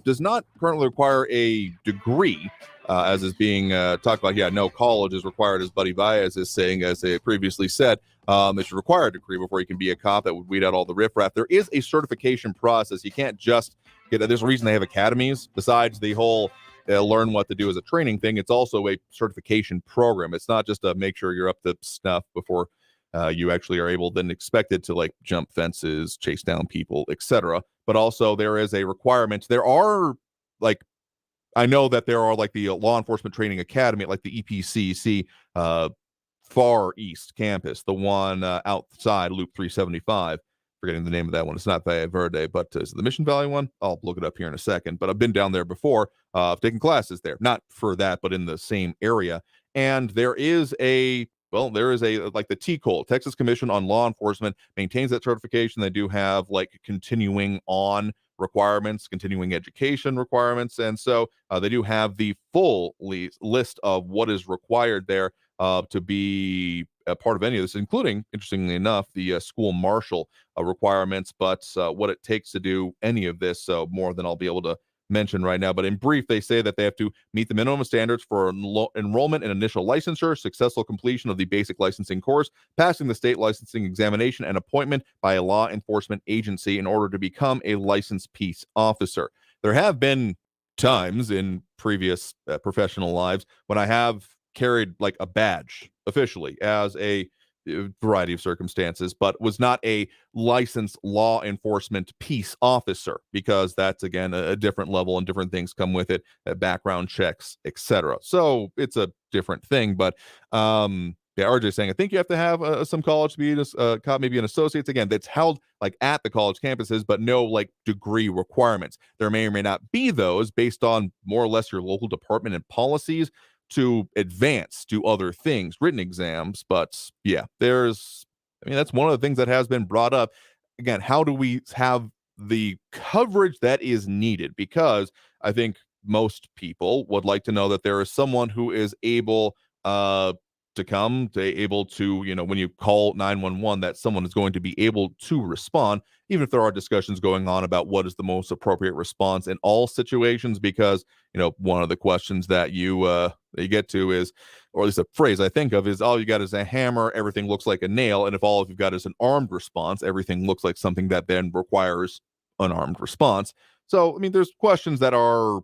does not currently require a degree, as is being talked about. Yeah, no college is required, as Buddy Baez is saying, as they previously said. It should require a degree before you can be a cop. That would weed out all the riffraff. There is a certification process. You can't just get it. There's a reason they have academies, besides the whole learn what to do as a training thing. It's also a certification program. It's not just to make sure you're up to snuff before you actually are able, then expected to like jump fences, chase down people, etc. But also there is a requirement. There are like, I know that there are like the law enforcement training academy, like the EPCC Far East campus, the one outside Loop 375. Forgetting the name of that one. It's not Valle Verde, but is it the Mission Valley one? I'll look it up here in a second. But I've been down there before. I've taken classes there, not for that, but in the same area. And there is a like the TCOL, Texas Commission on Law Enforcement, maintains that certification. They do have like continuing on requirements, continuing education requirements. And so they do have the full list of what is required there to be a part of any of this, including, interestingly enough, the school marshal requirements, but what it takes to do any of this, so more than I'll be able to mention right now. But in brief, they say that they have to meet the minimum standards for enrollment and initial licensure, successful completion of the basic licensing course, passing the state licensing examination, and appointment by a law enforcement agency in order to become a licensed peace officer. There have been times in previous professional lives when I have carried like a badge officially as a variety of circumstances, but was not a licensed law enforcement peace officer, because that's again a different level and different things come with it, background checks, etc. So it's a different thing. But RJ saying I think you have to have some college to be maybe an associate's. Again, that's held like at the college campuses, but no like degree requirements. There may or may not be those based on more or less your local department and policies to advance to other things, written exams. But yeah, that's one of the things that has been brought up. Again, how do we have the coverage that is needed? Because I think most people would like to know that there is someone who is able when you call 911, that someone is going to be able to respond, even if there are discussions going on about what is the most appropriate response in all situations. Because one of the questions that you get to is, or at least a phrase I think of, is all you got is a hammer, everything looks like a nail. And if all you've got is an armed response, everything looks like something that then requires an armed response. So there's questions that are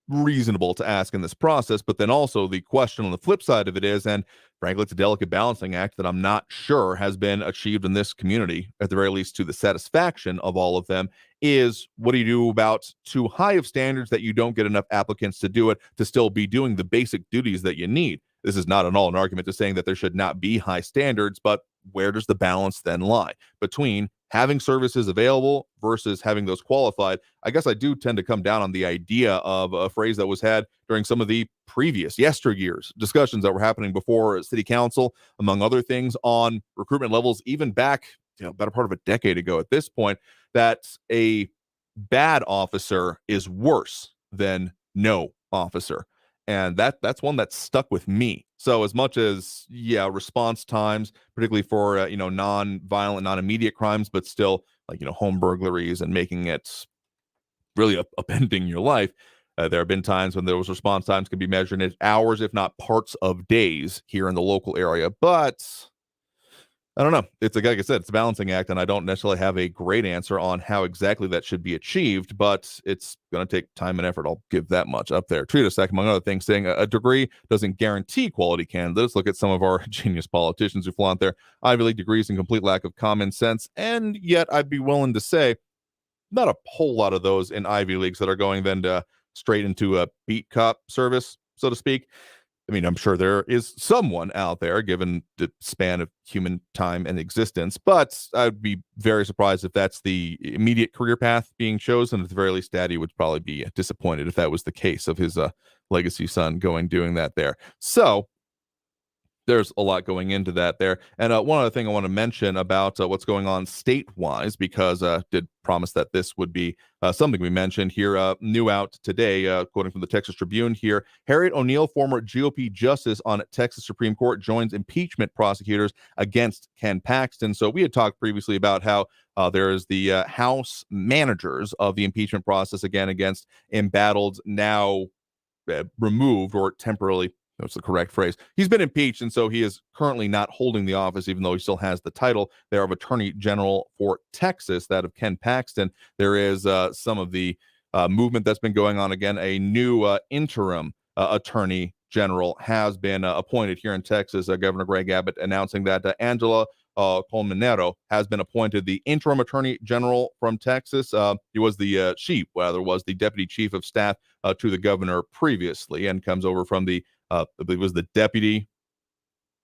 reasonable to ask in this process. But then also the question on the flip side of it is, and frankly, it's a delicate balancing act that I'm not sure has been achieved in this community, at the very least to the satisfaction of all of them, is what do you do about too high of standards that you don't get enough applicants to do it, to still be doing the basic duties that you need? This is not at all an argument to saying that there should not be high standards, but where does the balance then lie between having services available versus having those qualified? I guess I do tend to come down on the idea of a phrase that was had during some of the previous yesteryears discussions that were happening before city council, among other things, on recruitment levels, even back, better part of a decade ago at this point, that a bad officer is worse than no officer. And that's one that stuck with me. So as much as, response times, particularly for, non-violent, non-immediate crimes, but still like, home burglaries and making it really upending your life. There have been times when those response times can be measured in hours, if not parts of days here in the local area. But I don't know. It's like I said, it's a balancing act, and I don't necessarily have a great answer on how exactly that should be achieved, but it's going to take time and effort. I'll give that much up there. Treat a sec, among other things, saying a degree doesn't guarantee quality candidates. Look at some of our genius politicians who flaunt their Ivy League degrees and complete lack of common sense, and yet I'd be willing to say not a whole lot of those in Ivy Leagues that are going then to straight into a beat cop service, so to speak. I mean, I'm sure there is someone out there, given the span of human time and existence, but I'd be very surprised if that's the immediate career path being chosen. At the very least, Daddy would probably be disappointed if that was the case of his legacy son doing that there. So there's a lot going into that there. And one other thing I want to mention about what's going on state-wise, because did promise that this would be something we mentioned here, new out today, quoting from the Texas Tribune here. Harriet O'Neill, former GOP justice on Texas Supreme Court, joins impeachment prosecutors against Ken Paxton. So we had talked previously about how there is the House managers of the impeachment process, again, against embattled, now removed or temporarily, that's the correct phrase. He's been impeached, and so he is currently not holding the office, even though he still has the title there of Attorney General for Texas, that of Ken Paxton. There is some of the movement that's been going on. Again, a new interim Attorney General has been appointed here in Texas. Governor Greg Abbott announcing that Angela Colmenero has been appointed the interim Attorney General from Texas. He was the Deputy Chief of Staff to the governor previously, and comes over from the I believe it was the Deputy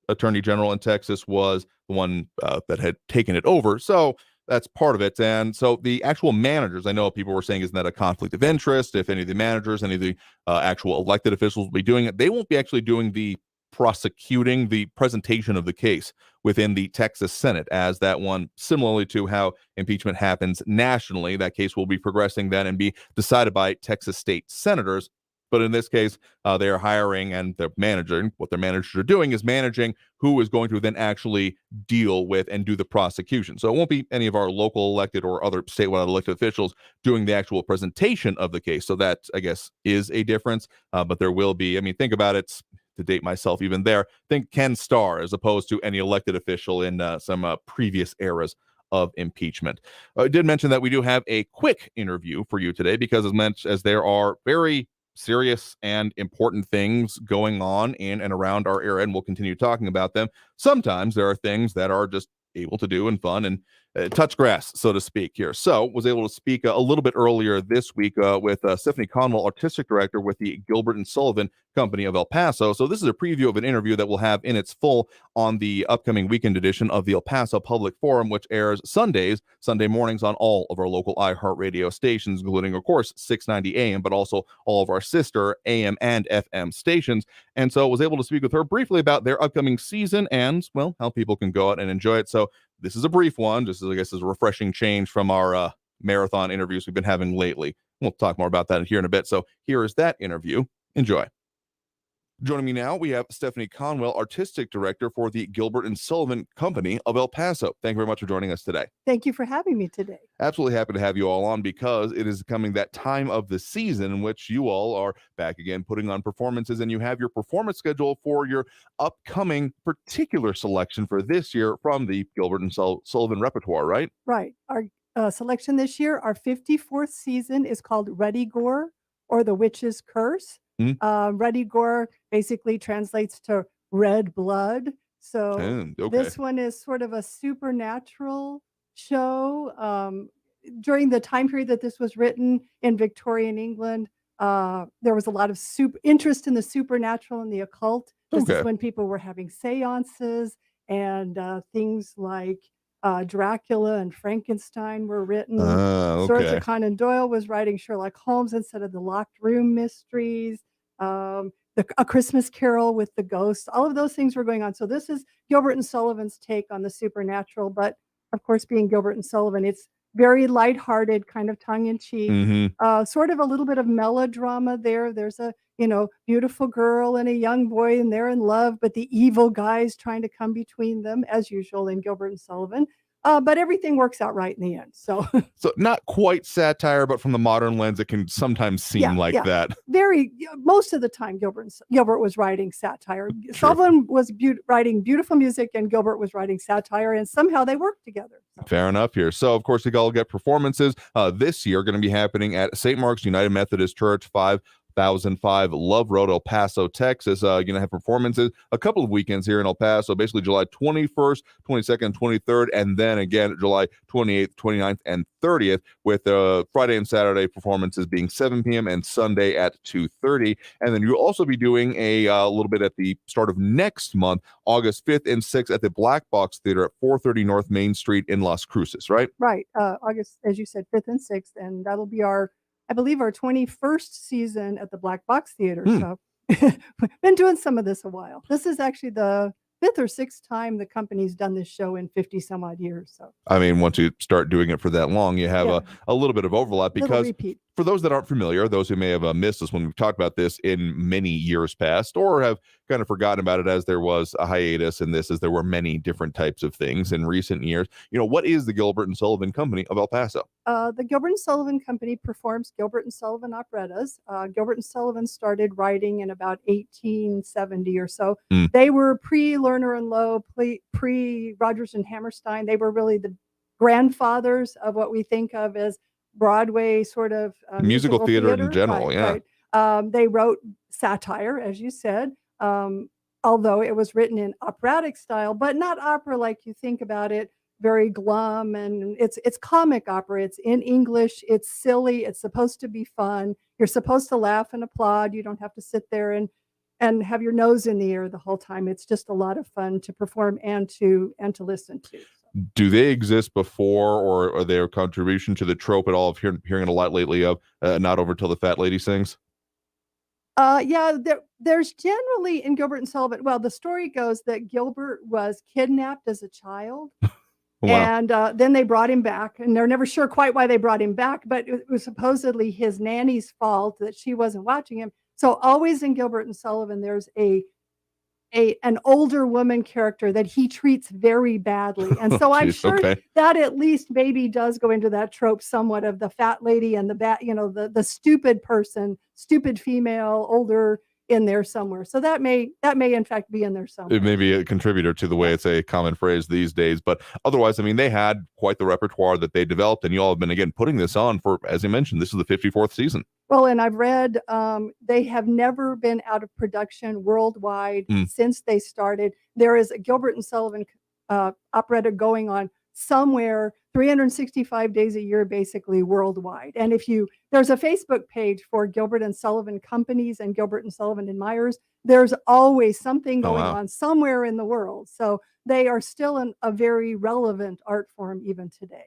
Attorney General in Texas was the one that had taken it over. So that's part of it. And so the actual managers, I know people were saying, isn't that a conflict of interest? If any of the managers, any of the actual elected officials will be doing it, they won't be actually doing the prosecuting, the presentation of the case within the Texas Senate, as that one, similarly to how impeachment happens nationally, that case will be progressing then and be decided by Texas state senators. But in this case, they are hiring, and they're managing. What their managers are doing is managing who is going to then actually deal with and do the prosecution. So it won't be any of our local elected or other statewide elected officials doing the actual presentation of the case. So that, I guess, is a difference. But there will be, I mean, think about it, to date myself even there, think Ken Starr as opposed to any elected official in some previous eras of impeachment. I did mention that we do have a quick interview for you today, because as there are very serious and important things going on in and around our area, and we'll continue talking about them. Sometimes there are things that are just able to do and fun and touch grass, so to speak, here. So was able to speak a little bit earlier this week with Stephanie Conwell, Artistic Director with the Gilbert and Sullivan Company of El Paso. So this is a preview of an interview that we'll have in its full on the upcoming weekend edition of the El Paso Public Forum, which airs Sunday mornings on all of our local iHeartRadio stations, including, of course, 690 AM, but also all of our sister AM and FM stations. And so I was able to speak with her briefly about their upcoming season and, well, how people can go out and enjoy it. So this is a brief one, just as I guess is a refreshing change from our marathon interviews we've been having lately. We'll talk more about that here in a bit. So here is that interview. Enjoy. Joining me now, we have Stephanie Conwell, Artistic Director for the Gilbert and Sullivan Company of El Paso. Thank you very much for joining us today. Thank you for having me today. Absolutely happy to have you all on, because it is coming that time of the season in which you all are back again putting on performances, and you have your performance schedule for your upcoming particular selection for this year from the Gilbert and Sullivan repertoire, right? Right. Our selection this year, our 54th season, is called Ready Gore, or the witch's curse. Mhm. Ruddy Gore basically translates to red blood. So Okay. this one is sort of a supernatural show. During the time period that this was written in Victorian England, there was a lot of interest in the supernatural and the occult. This is Okay. when people were having seances and things like Dracula and Frankenstein were written. Sir Arthur Okay. Conan Doyle was writing Sherlock Holmes instead of the locked room mysteries. A Christmas Carol with the ghosts. All of those things were going on. So this is Gilbert and Sullivan's take on the supernatural. But of course, being Gilbert and Sullivan, it's very lighthearted, kind of tongue in cheek. Sort of a little bit of melodrama there. There's a beautiful girl and a young boy, and they're in love, but the evil guy's trying to come between them, as usual in Gilbert and Sullivan. But everything works out right in the end. So So not quite satire, but from the modern lens, it can sometimes seem like that. Most of the time, Gilbert was writing satire. Sullivan was writing beautiful music, and Gilbert was writing satire, and somehow they worked together. Fair enough here. So, of course, you all get performances this year going to be happening at St. Mark's United Methodist Church, 5005 Love Road, El Paso, Texas. You're going to have performances a couple of weekends here in El Paso, basically July 21st, 22nd, 23rd, and then again July 28th, 29th, and 30th, with Friday and Saturday performances being 7 p.m. and Sunday at 2:30. And then you'll also be doing a little bit at the start of next month, August 5th and 6th, at the Black Box Theater at 430 North Main Street in Las Cruces, right? Right. August, as you said, 5th and 6th, and that'll be I believe our 21st season at the Black Box Theater. So been doing some of this a while. This is actually the 5th or 6th time the company's done this show in 50 some odd years. So I mean, once you start doing it for that long, you have a little bit of overlap, because for those that aren't familiar, those who may have missed us when we've talked about this in many years past, or have kind of forgotten about it as there was a hiatus in this, as there were many different types of things in recent years. What is the Gilbert and Sullivan Company of El Paso? The Gilbert and Sullivan Company performs Gilbert and Sullivan operettas. Gilbert and Sullivan started writing in about 1870 or so. They were pre-Lerner and Loewe, pre-Rodgers and Hammerstein. They were really the grandfathers of what we think of as Broadway sort of musical theater in general. Right. They wrote satire, as you said, although it was written in operatic style, but not opera like you think about it, very glum, and it's comic opera. It's in English. It's silly. It's supposed to be fun. You're supposed to laugh and applaud. You don't have to sit there and have your nose in the air the whole time. It's just a lot of fun to perform and to listen to. Do they exist before, or are their contribution to the trope at all of hearing a lot lately of not over till the fat lady sings? There's generally in Gilbert and Sullivan. Well, the story goes that Gilbert was kidnapped as a child. Wow. And then they brought him back, and they're never sure quite why they brought him back, but it was supposedly his nanny's fault that she wasn't watching him. So always in Gilbert and Sullivan, there's an older woman character that he treats very badly. And so I'm sure that at least maybe does go into that trope somewhat of the fat lady and the stupid person, stupid female, older in there somewhere. So that may in fact be in there somewhere. It may be a contributor to the way it's a common phrase these days, but otherwise, I mean, they had quite the repertoire that they developed, and you all have been, again, putting this on for, as you mentioned, this is the 54th season. Well, and I've read they have never been out of production worldwide since they started. There is a Gilbert and Sullivan operetta going on somewhere 365 days a year, basically worldwide. And there's a Facebook page for Gilbert and Sullivan Companies and Gilbert and Sullivan Admirers. There's always something going on somewhere in the world. So they are still a very relevant art form even today.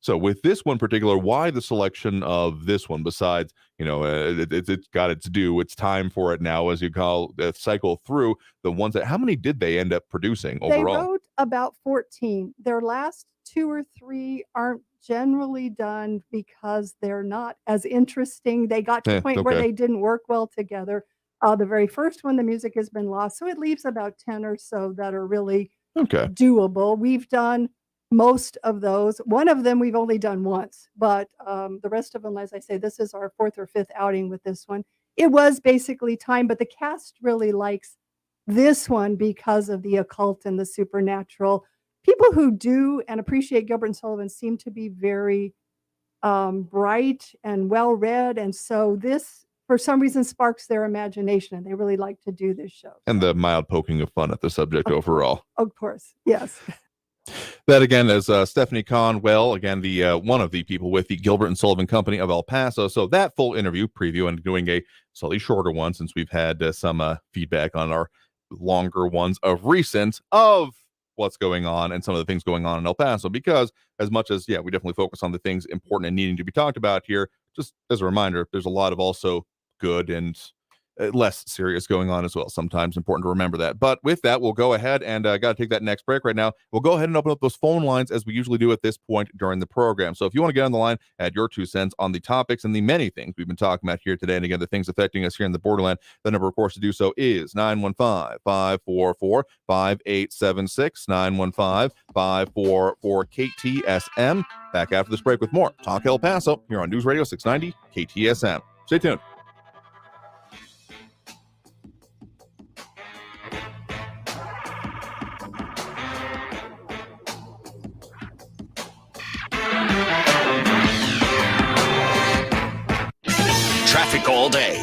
So with this one particular, why the selection of this one? Besides, it's got its due. It's time for it now, as you call cycle through the ones that. How many did they end up producing overall? They wrote about 14. Their last 2 or 3 aren't generally done because they're not as interesting. They got to the point where they didn't work well together. The very first one, the music has been lost, so it leaves about 10 or so that are really doable. We've done most of those. One of them we've only done once, but the rest of them, as I say, this is our 4th or 5th outing with this one. It was basically time, but the cast really likes this one because of the occult and the supernatural. People who do and appreciate Gilbert and Sullivan seem to be very bright and well-read, and so this for some reason sparks their imagination, and they really like to do this show. And the mild poking of fun at the subject overall. Of course, yes. That again is Stephanie Conwell, again the one of the people with the Gilbert and Sullivan Company of El Paso. So that full interview preview, and doing a slightly shorter one since we've had some feedback on our longer ones of recent of what's going on and some of the things going on in El Paso. Because as much as we definitely focus on the things important and needing to be talked about here, just as a reminder, there's a lot of also good and less serious going on as well. Sometimes important to remember that. But with that, we'll go ahead and got to take that next break right now. We'll go ahead and open up those phone lines as we usually do at this point during the program. So if you want to get on the line, add your 2 cents on the topics and the many things we've been talking about here today, and again, the things affecting us here in the borderland, the number, of course, to do so is 915-544-5876, 915-544-KTSM. Back after this break with more Talk El Paso here on News Radio 690 KTSM. Stay tuned. Traffic all day.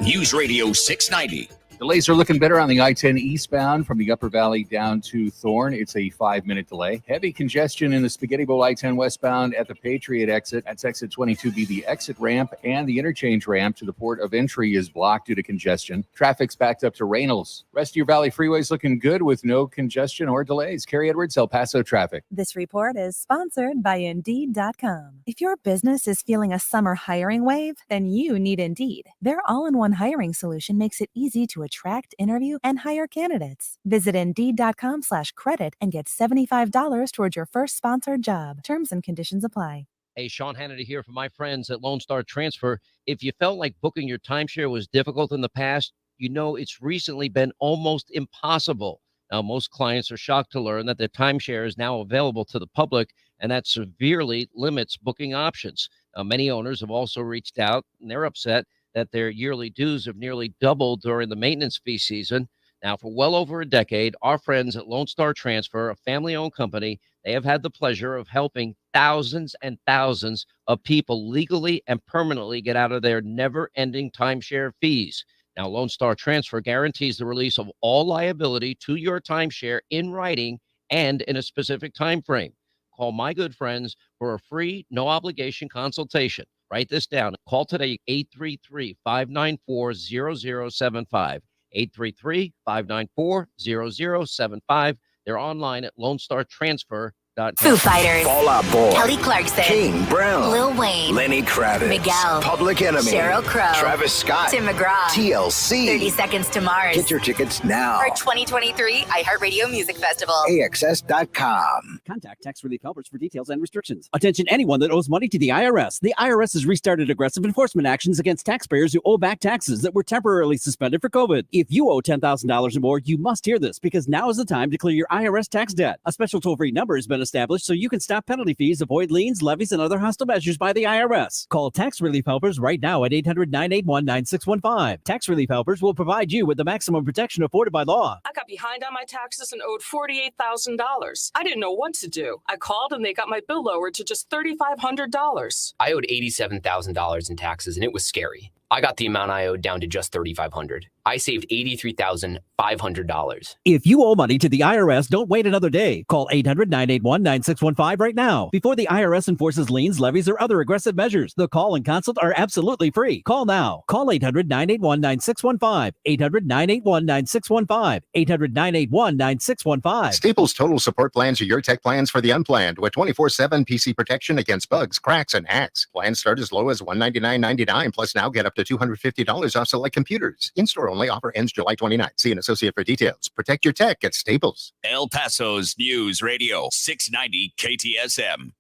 News Radio 690. Delays are looking better on the I-10 eastbound from the Upper Valley down to Thorn. It's a 5-minute delay. Heavy congestion in the Spaghetti Bowl I-10 westbound at the Patriot exit. That's exit 22B. The exit ramp and the interchange ramp to the port of entry is blocked due to congestion. Traffic's backed up to Reynolds. Rest of your Valley freeways looking good with no congestion or delays. Carrie Edwards, El Paso traffic. This report is sponsored by Indeed.com. If your business is feeling a summer hiring wave, then you need Indeed. Their all-in-one hiring solution makes it easy to attract, interview, and hire candidates. Visit Indeed.com/credit and get $75 towards your first sponsored job. Terms and conditions apply. Hey, Sean Hannity here from my friends at Lone Star Transfer. If you felt like booking your timeshare was difficult in the past, you know it's recently been almost impossible. Now, most clients are shocked to learn that their timeshare is now available to the public, and that severely limits booking options. Now, many owners have also reached out, and they're upset that their yearly dues have nearly doubled during the maintenance fee season. Now, for well over a decade, our friends at Lone Star Transfer, a family-owned company, they have had the pleasure of helping thousands and thousands of people legally and permanently get out of their never-ending timeshare fees. Now, Lone Star Transfer guarantees the release of all liability to your timeshare in writing and in a specific time frame. Call my good friends for a free, no-obligation consultation. Write this down. Call today, 833-594-0075. 833-594-0075. They're online at LoneStarTransfer.com. Foo Fighters, Fall Out Boy, Kelly Clarkson, King Brown, Lil Wayne, Lenny Kravitz, Miguel, Public Enemy, Sheryl Crow, Travis Scott, Tim McGraw, TLC, 30 Seconds to Mars. Get your tickets now. For 2023 iHeartRadio Music Festival. AXS.com. Contact Tax Relief Helpers for details and restrictions. Attention anyone that owes money to the IRS. The IRS has restarted aggressive enforcement actions against taxpayers who owe back taxes that were temporarily suspended for COVID. If you owe $10,000 or more, you must hear this because now is the time to clear your IRS tax debt. A special toll-free number has been established so you can stop penalty fees, avoid liens, levies, and other hostile measures by the IRS. Call Tax Relief Helpers right now at 800-981-9615. Tax Relief Helpers will provide you with the maximum protection afforded by law. I got behind on my taxes and owed $48,000. I didn't know what to do. I called and they got my bill lowered to just $3,500. I owed $87,000 in taxes and it was scary. I got the amount I owed down to just $3,500. I saved $83,500. If you owe money to the IRS, don't wait another day. Call 800-981-9615 right now before the IRS enforces liens, levies, or other aggressive measures. The call and consult are absolutely free. Call now. Call 800-981-9615. 800-981-9615. 800-981-9615. Staples Total Support Plans are your tech plans for the unplanned with 24/7 PC protection against bugs, cracks, and hacks. Plans start as low as $199.99, plus now get up to $250 off select computers. In-store only. Offer ends July 29th. See an associate for details. Protect your tech at Staples. El Paso's News Radio 690 KTSM.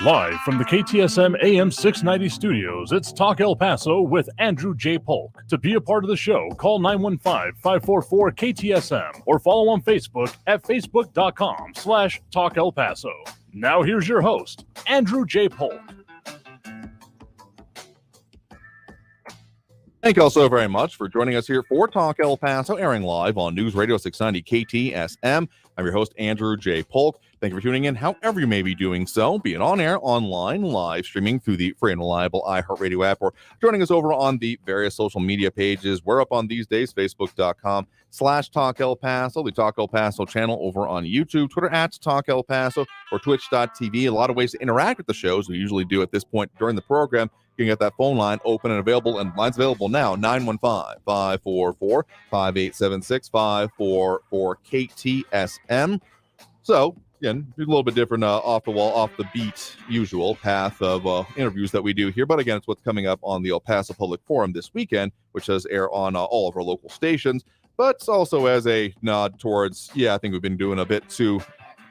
Live from the KTSM AM 690 studios, it's Talk El Paso with Andrew J. Polk. To be a part of the show, call 915-544-KTSM or follow on Facebook at facebook.com/Talk El Paso. Now here's your host, Andrew J. Polk. Thank you all so very much for joining us here for Talk El Paso, airing live on News Radio 690 KTSM. I'm your host, Andrew J. Polk. Thank you for tuning in, however you may be doing so, be it on air, online, live streaming through the free and reliable iHeartRadio app, or joining us over on the various social media pages. We're up on these days, facebook.com/Talk El Paso, the Talk El Paso channel over on YouTube, Twitter @Talk El Paso, or twitch.tv. A lot of ways to interact with the shows. We usually do at this point during the program. You can get that phone line open and available, and lines available now, 915-544-5876, 544-KTSM. So, again, a little bit different off the wall, off the beat, usual path of interviews that we do here. But again, it's what's coming up on the El Paso Public Forum this weekend, which does air on all of our local stations. But it's also as a nod towards, I think we've been doing a bit too.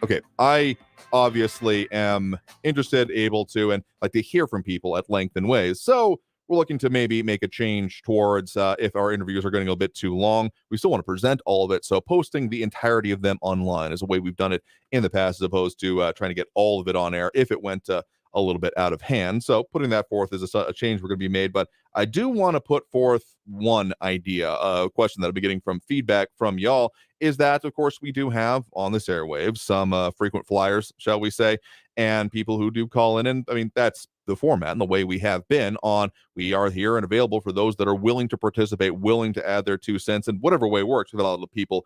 Okay, I obviously am interested, able to, and like to hear from people at length and ways. So we're looking to maybe make a change towards if our interviews are getting a bit too long, we still want to present all of it. So posting the entirety of them online is a way we've done it in the past, as opposed to trying to get all of it on air if it went a little bit out of hand. So putting that forth is a change we're going to be made. But I do want to put forth one idea, a question that I've been getting from feedback from y'all, is that, of course, we do have on this airwaves some frequent flyers, shall we say, and people who do call in. And I mean, that's the format and the way we have been on. We are here and available for those that are willing to participate, willing to add their 2 cents, and whatever way works. We've had a lot of people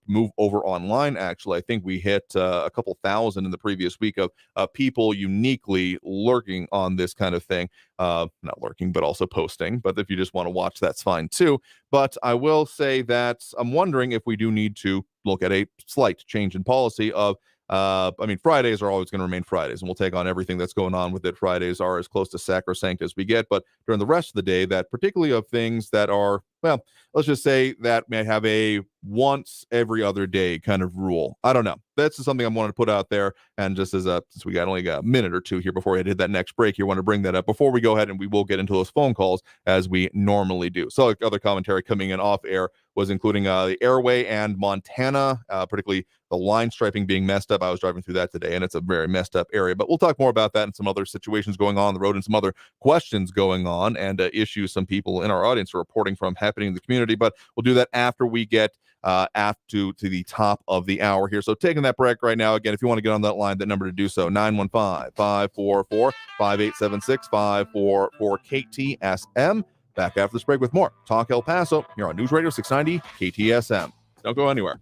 move over online. Actually, I think we hit a couple thousand in the previous week of people uniquely lurking on this kind of thing. Not lurking, but also posting. But if you just want to watch, that's fine too. But I will say that I'm wondering if we do need to look at a slight change in policy of Fridays are always going to remain Fridays, and we'll take on everything that's going on with it. Fridays are as close to sacrosanct as we get, but during the rest of the day, that particularly of things that are, well, let's just say that may have a once every other day kind of rule. I don't know. That's just something I wanted to put out there. And just as since we only got a minute or two here before we hit that next break, you want to bring that up before we go ahead, and we will get into those phone calls as we normally do. So other commentary coming in off air was including the airway and Montana, particularly the line striping being messed up. I was driving through that today, and it's a very messed up area. But we'll talk more about that and some other situations going on the road and some other questions going on and issues some people in our audience are reporting from happening in the community. But we'll do that after we get to the top of the hour here. So taking that break right now. Again, if you want to get on that line, that number to do so, 915-544-5876, 544-KTSM. Back after this break with more Talk El Paso here on News Radio 690 KTSM. Don't go anywhere.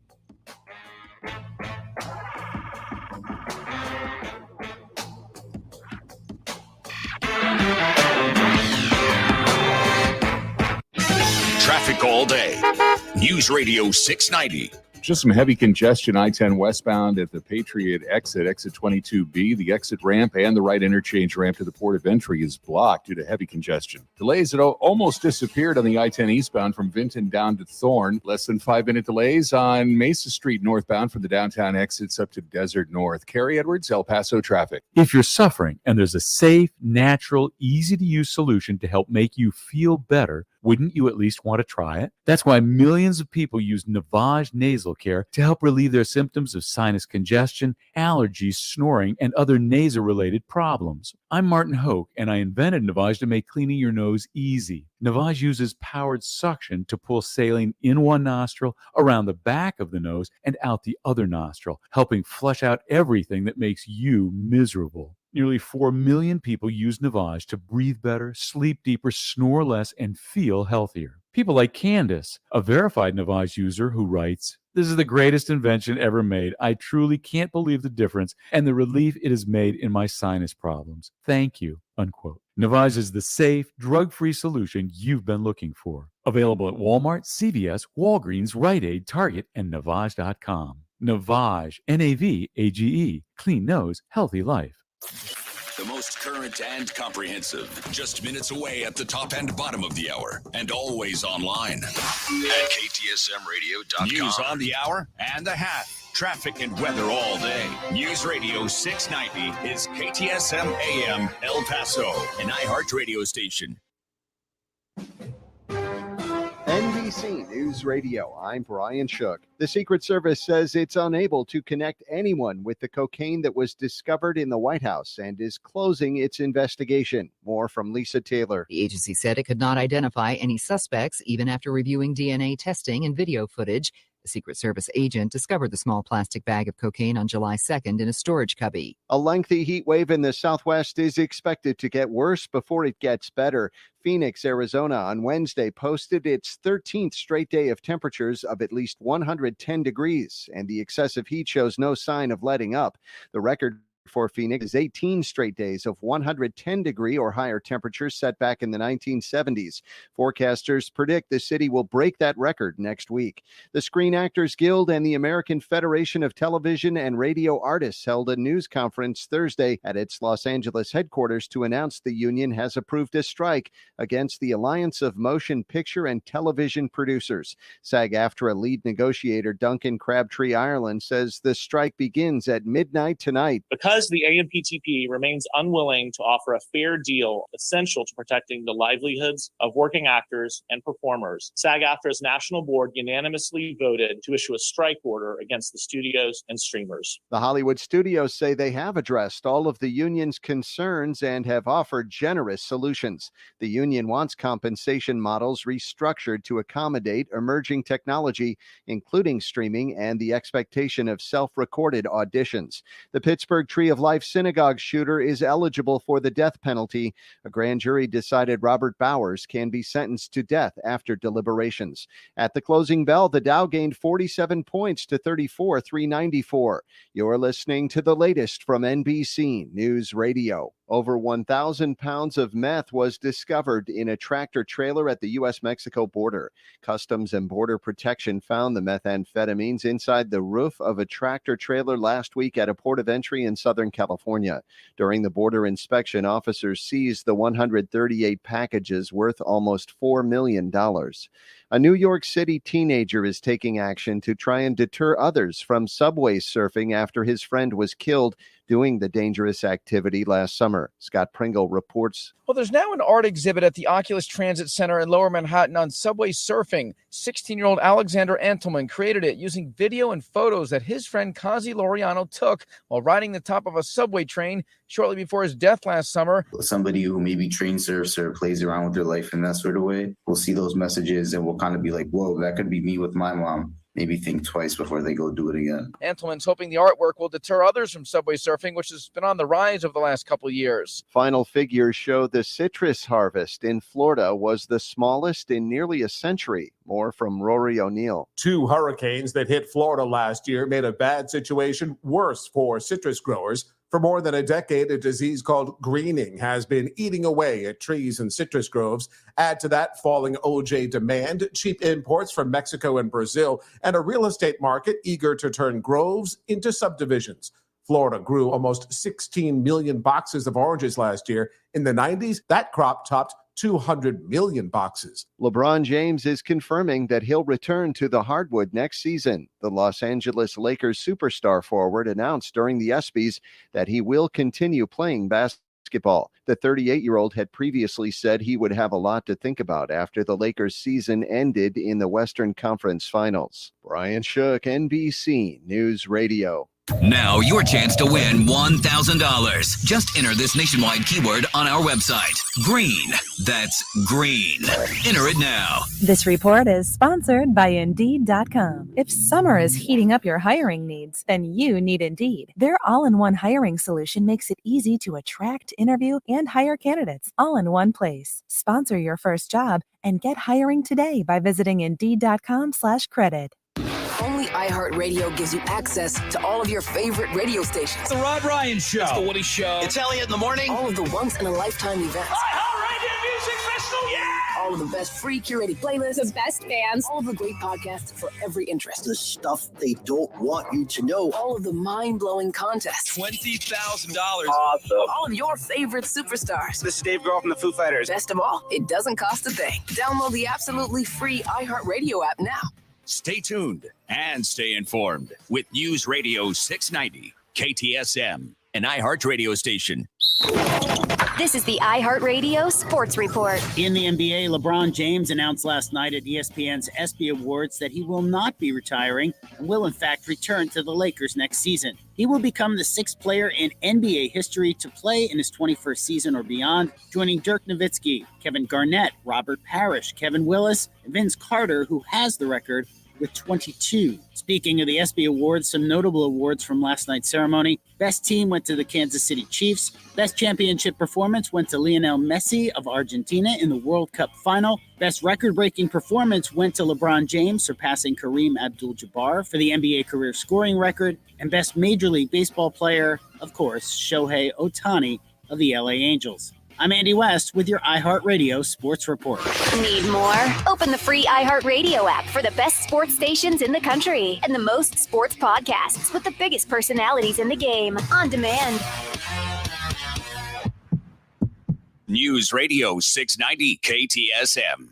Traffic all day. News Radio 690. Just some heavy congestion, I-10 westbound at the Patriot exit 22B. The exit ramp and the right interchange ramp to the port of entry is blocked due to heavy congestion. Delays that almost disappeared on the I-10 eastbound from Vinton down to Thorn. Less than 5-minute delays on Mesa Street northbound from the downtown exits up to Desert North. Carrie Edwards, El Paso traffic. If you're suffering and there's a safe, natural, easy-to-use solution to help make you feel better, wouldn't you at least want to try it? That's why millions of people use Navage nasal care to help relieve their symptoms of sinus congestion, allergies, snoring, and other nasal-related problems. I'm Martin Hoke, and I invented Navage to make cleaning your nose easy. Navage uses powered suction to pull saline in one nostril, around the back of the nose, and out the other nostril, helping flush out everything that makes you miserable. Nearly 4 million people use Navage to breathe better, sleep deeper, snore less, and feel healthier. People like Candace, a verified Navage user who writes, "This is the greatest invention ever made. I truly can't believe the difference and the relief it has made in my sinus problems. Thank you," unquote. Navage is the safe, drug-free solution you've been looking for. Available at Walmart, CVS, Walgreens, Rite Aid, Target, and Navage.com. Navage, Navage, clean nose, healthy life. The most current and comprehensive. Just minutes away at the top and bottom of the hour. And always online at KTSMradio.com. News on the hour and the hat. Traffic and weather all day. News Radio 690 is KTSM AM El Paso, an iHeart radio station. NBC News Radio, I'm Brian Shook. The Secret Service says it's unable to connect anyone with the cocaine that was discovered in the White House and is closing its investigation. More from Lisa Taylor. The agency said it could not identify any suspects even after reviewing DNA testing and video footage. A Secret Service agent discovered the small plastic bag of cocaine on July 2nd in a storage cubby. A lengthy heat wave in the Southwest is expected to get worse before it gets better. Phoenix, Arizona on Wednesday posted its 13th straight day of temperatures of at least 110 degrees, and the excessive heat shows no sign of letting up. The record for Phoenix is 18 straight days of 110 degree or higher temperatures set back in the 1970s. Forecasters predict the city will break that record next week. The Screen Actors Guild and the American Federation of Television and Radio Artists held a news conference Thursday at its Los Angeles headquarters to announce the union has approved a strike against the Alliance of Motion Picture and Television Producers. SAG-AFTRA lead negotiator Duncan Crabtree Ireland says the strike begins at midnight tonight. Because the AMPTP remains unwilling to offer a fair deal essential to protecting the livelihoods of working actors and performers, SAG-AFTRA's national board unanimously voted to issue a strike order against the studios and streamers. The Hollywood studios say they have addressed all of the union's concerns and have offered generous solutions. The union wants compensation models restructured to accommodate emerging technology, including streaming and the expectation of self-recorded auditions. The Pittsburgh Tree of Life synagogue shooter is eligible for the death penalty. A grand jury decided Robert Bowers can be sentenced to death after deliberations. At the closing bell, the Dow gained 47 points to 34,394. You're listening to the latest from NBC News Radio. Over 1,000 pounds of meth was discovered in a tractor trailer at the U.S.-Mexico border. Customs and Border Protection found the methamphetamines inside the roof of a tractor trailer last week at a port of entry in Southern California. During the border inspection, officers seized the 138 packages worth almost $4 million. A New York City teenager is taking action to try and deter others from subway surfing after his friend was killed doing the dangerous activity last summer. Scott Pringle reports. Well, there's now an art exhibit at the Oculus Transit Center in Lower Manhattan on subway surfing. 16-year-old Alexander Antelman created it using video and photos that his friend Kazi Laureano took while riding the top of a subway train shortly before his death last summer. Somebody who maybe train surfs or plays around with their life in that sort of way will see those messages and will kind of be like, whoa, that could be me with my mom. Maybe think twice before they go do it again. Antelman's hoping the artwork will deter others from subway surfing, which has been on the rise over the last couple of years. Final figures show the citrus harvest in Florida was the smallest in nearly a century. More from Rory O'Neill. 2 hurricanes that hit Florida last year made a bad situation worse for citrus growers. For more than a decade, a disease called greening has been eating away at trees and citrus groves. Add to that falling OJ demand, cheap imports from Mexico and Brazil, and a real estate market eager to turn groves into subdivisions. Florida grew almost 16 million boxes of oranges last year. In the 90s, that crop topped 200 million boxes. LeBron James is confirming that he'll return to the hardwood next season. The Los Angeles Lakers superstar forward announced during the ESPYs that he will continue playing basketball. The 38-year-old had previously said he would have a lot to think about after the Lakers season ended in the Western Conference Finals. Brian Shook, NBC News Radio. Now your chance to win $1,000. Just enter this nationwide keyword on our website. Green. That's green. Enter it now. This report is sponsored by Indeed.com. If summer is heating up your hiring needs, then you need Indeed. Their all-in-one hiring solution makes it easy to attract, interview, and hire candidates all in one place. Sponsor your first job and get hiring today by visiting Indeed.com/credit. Only iHeartRadio gives you access to all of your favorite radio stations. The Rob Ryan Show. It's The Woody Show. It's Elliot in the Morning. All of the once-in-a-lifetime events. iHeartRadio Music Festival, yeah! All of the best free curated playlists. The best bands. All of the great podcasts for every interest. The stuff they don't want you to know. All of the mind-blowing contests. $20,000. Awesome. All of your favorite superstars. This is Dave Grohl from the Foo Fighters. Best of all, it doesn't cost a thing. Download the absolutely free iHeartRadio app now. Stay tuned and stay informed with News Radio 690, KTSM, an iHeart radio station. This is the iHeartRadio Sports Report. In the NBA, LeBron James announced last night at ESPN's ESPY Awards that he will not be retiring and will in fact return to the Lakers next season. He will become the 6th player in NBA history to play in his 21st season or beyond, joining Dirk Nowitzki, Kevin Garnett, Robert Parrish, Kevin Willis, and Vince Carter, who has the record with 22. Speaking of the ESPY Awards, some notable awards from last night's ceremony. Best team went to the Kansas City Chiefs. Best championship performance went to Lionel Messi of Argentina in the World Cup final. Best record-breaking performance went to LeBron James, surpassing Kareem Abdul-Jabbar for the NBA career scoring record. And Best Major League Baseball player, of course, Shohei Ohtani of the LA Angels. I'm Andy West with your iHeartRadio Sports Report. Need more? Open the free iHeartRadio app for the best sports stations in the country and the most sports podcasts with the biggest personalities in the game on demand. News Radio 690 KTSM.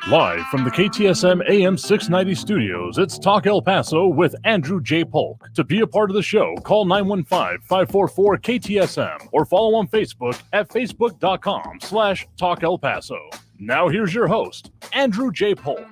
Live from the KTSM AM 690 studios, it's Talk El Paso with Andrew J. Polk. To be a part of the show, call 915-544-KTSM or follow on Facebook at facebook.com/Talk El Paso. Now here's your host, Andrew J. Polk.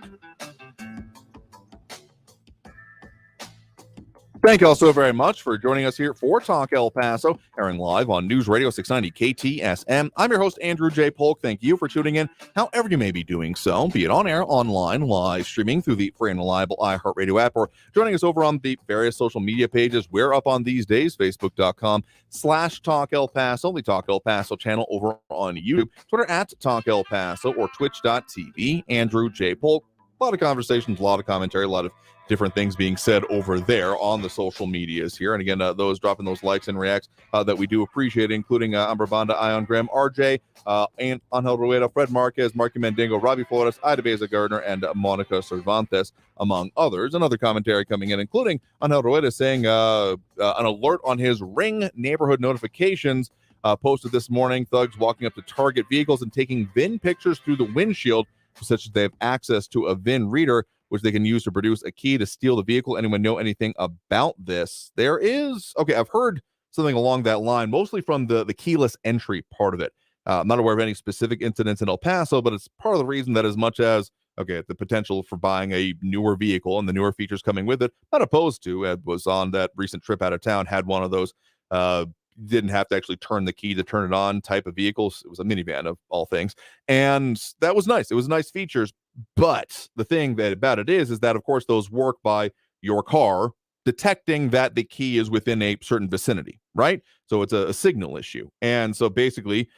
Thank you all so very much for joining us here for Talk El Paso, airing live on News Radio 690 KTSM. I'm your host, Andrew J. Polk. Thank you for tuning in, however you may be doing so, be it on air, online, live streaming through the free and reliable iHeartRadio app, or joining us over on the various social media pages. We're up on these days, facebook.com/Talk El Paso, the Talk El Paso channel over on YouTube, Twitter at Talk El Paso, or twitch.tv, Andrew J. Polk. A lot of conversations, a lot of commentary, a lot of different things being said over there on the social medias here. And again, those dropping those likes and reacts that we do appreciate, including Amber Banda, Ion Graham, RJ, and Angel Rueda, Fred Marquez, Marky Mandingo, Robbie Flores, Ida Beza Gardner, and Monica Cervantes, among others. Another commentary coming in, including Angel Rueda saying an alert on his Ring neighborhood notifications posted this morning. Thugs walking up to target vehicles and taking VIN pictures through the windshield, such that they have access to a VIN reader, which they can use to produce a key to steal the vehicle. Anyone know anything about this? There is, okay, I've heard something along that line, mostly from the keyless entry part of it. I'm not aware of any specific incidents in El Paso, but it's part of the reason that as much as, okay, the potential for buying a newer vehicle and the newer features coming with it, not opposed to, Ed was on that recent trip out of town, had one of those, didn't have to actually turn the key to turn it on type of vehicles. It was a minivan of all things. And that was nice. It was nice features. But the thing about it is that, of course, those work by your car detecting that the key is within a certain vicinity, right? So it's a signal issue. And so basically,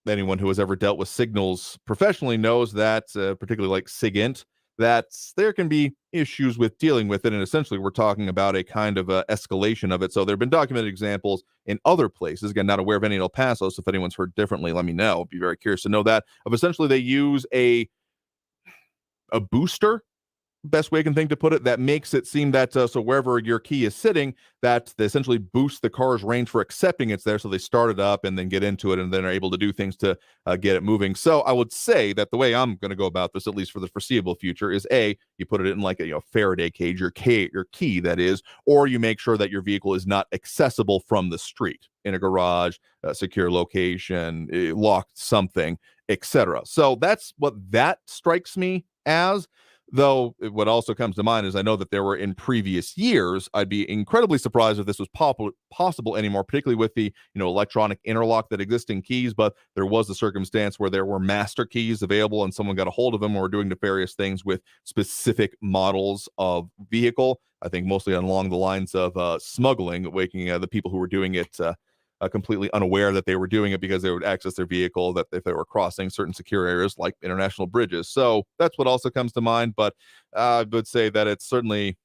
anyone who has ever dealt with signals professionally knows that, particularly like SIGINT, that there can be issues with dealing with it. And essentially, we're talking about a kind of escalation of it. So there have been documented examples in other places. Again, not aware of any in El Paso. So if anyone's heard differently, let me know. I'd be very curious to know that. Of essentially, they use a booster, best way I can think to put it, that makes it seem that so wherever your key is sitting, that they essentially boost the car's range for accepting it's there. So they start it up and then get into it and then are able to do things to get it moving. So I would say that the way I'm going to go about this, at least for the foreseeable future, is A, you put it in like a Faraday cage, your key that is, or you make sure that your vehicle is not accessible from the street, in a garage, a secure location, locked something, etc. So that's what that strikes me as. Though what also comes to mind is I know that there were in previous years, I'd be incredibly surprised if this was possible anymore, particularly with the electronic interlock that exists in keys. But there was a circumstance where there were master keys available and someone got a hold of them or were doing nefarious things with specific models of vehicle. I think mostly along the lines of smuggling, waking the people who were doing it completely unaware that they were doing it because they would access their vehicle, that if they were crossing certain secure areas like international bridges. So that's what also comes to mind. But I would say that it's certainly,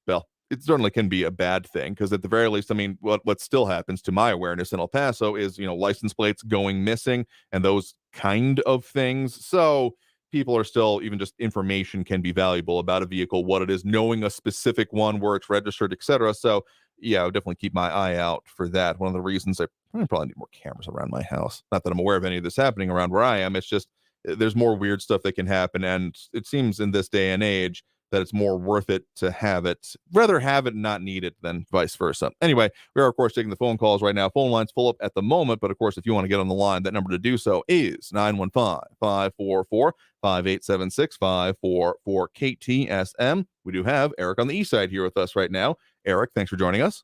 well, it certainly can be a bad thing, because at the very least, I mean, what still happens to my awareness in El Paso is, license plates going missing and those kind of things. So people are still, even just information can be valuable about a vehicle, what it is, knowing a specific one, where it's registered, etc. So yeah, I would definitely keep my eye out for that. One of the reasons I probably need more cameras around my house. Not that I'm aware of any of this happening around where I am. It's just there's more weird stuff that can happen. And it seems in this day and age that it's more worth it to have it, rather have it and not need it than vice versa. Anyway, we are, of course, taking the phone calls right now. Phone line's full up at the moment. But, of course, if you want to get on the line, that number to do so is 915-544-5876-544-KTSM. We do have Eric on the east side here with us right now. Eric, thanks for joining us.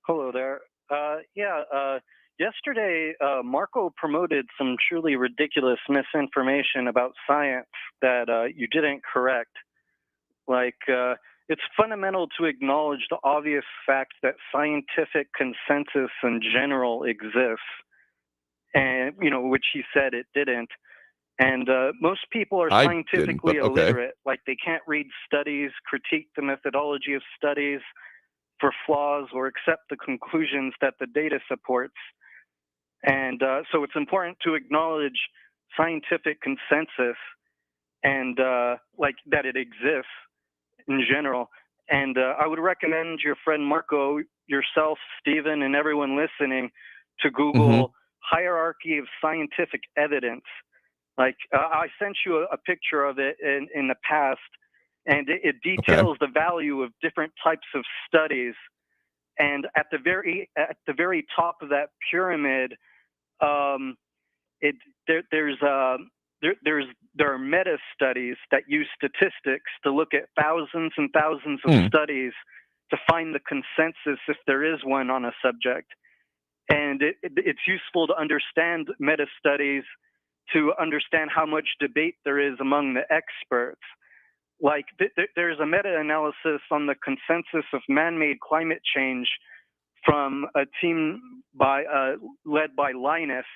Hello there. Yesterday, Marco promoted some truly ridiculous misinformation about science that you didn't correct. It's fundamental to acknowledge the obvious fact that scientific consensus in general exists, and which he said it didn't. And most people are I scientifically didn't, but okay. illiterate. They can't read studies, critique the methodology of studies for flaws, or accept the conclusions that the data supports. And so it's important to acknowledge scientific consensus and that it exists in general. And I would recommend your friend Marco, yourself, Stephen, and everyone listening to Google hierarchy of scientific evidence. I sent you a picture of it in the past, and it details the value of different types of studies. And at the very top of that pyramid, there are meta studies that use statistics to look at thousands and thousands of studies to find the consensus, if there is one, on a subject. And it's useful to understand meta studies to understand how much debate there is among the experts. There's a meta-analysis on the consensus of man-made climate change from a team led by Linus,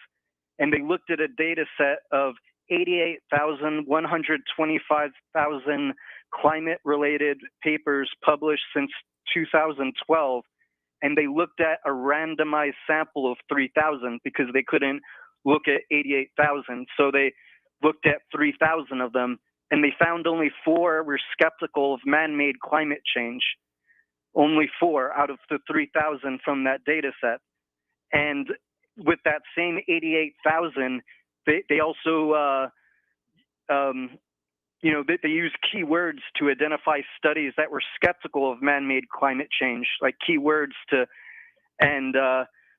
and they looked at a data set of 125,000 climate-related papers published since 2012, and they looked at a randomized sample of 3,000 because they couldn't look at 88,000. So they looked at 3,000 of them, and they found only 4 were skeptical of man-made climate change. Only 4 out of the 3,000 from that data set. And with that same 88,000, they also, they used keywords to identify studies that were skeptical of man-made climate change, like keywords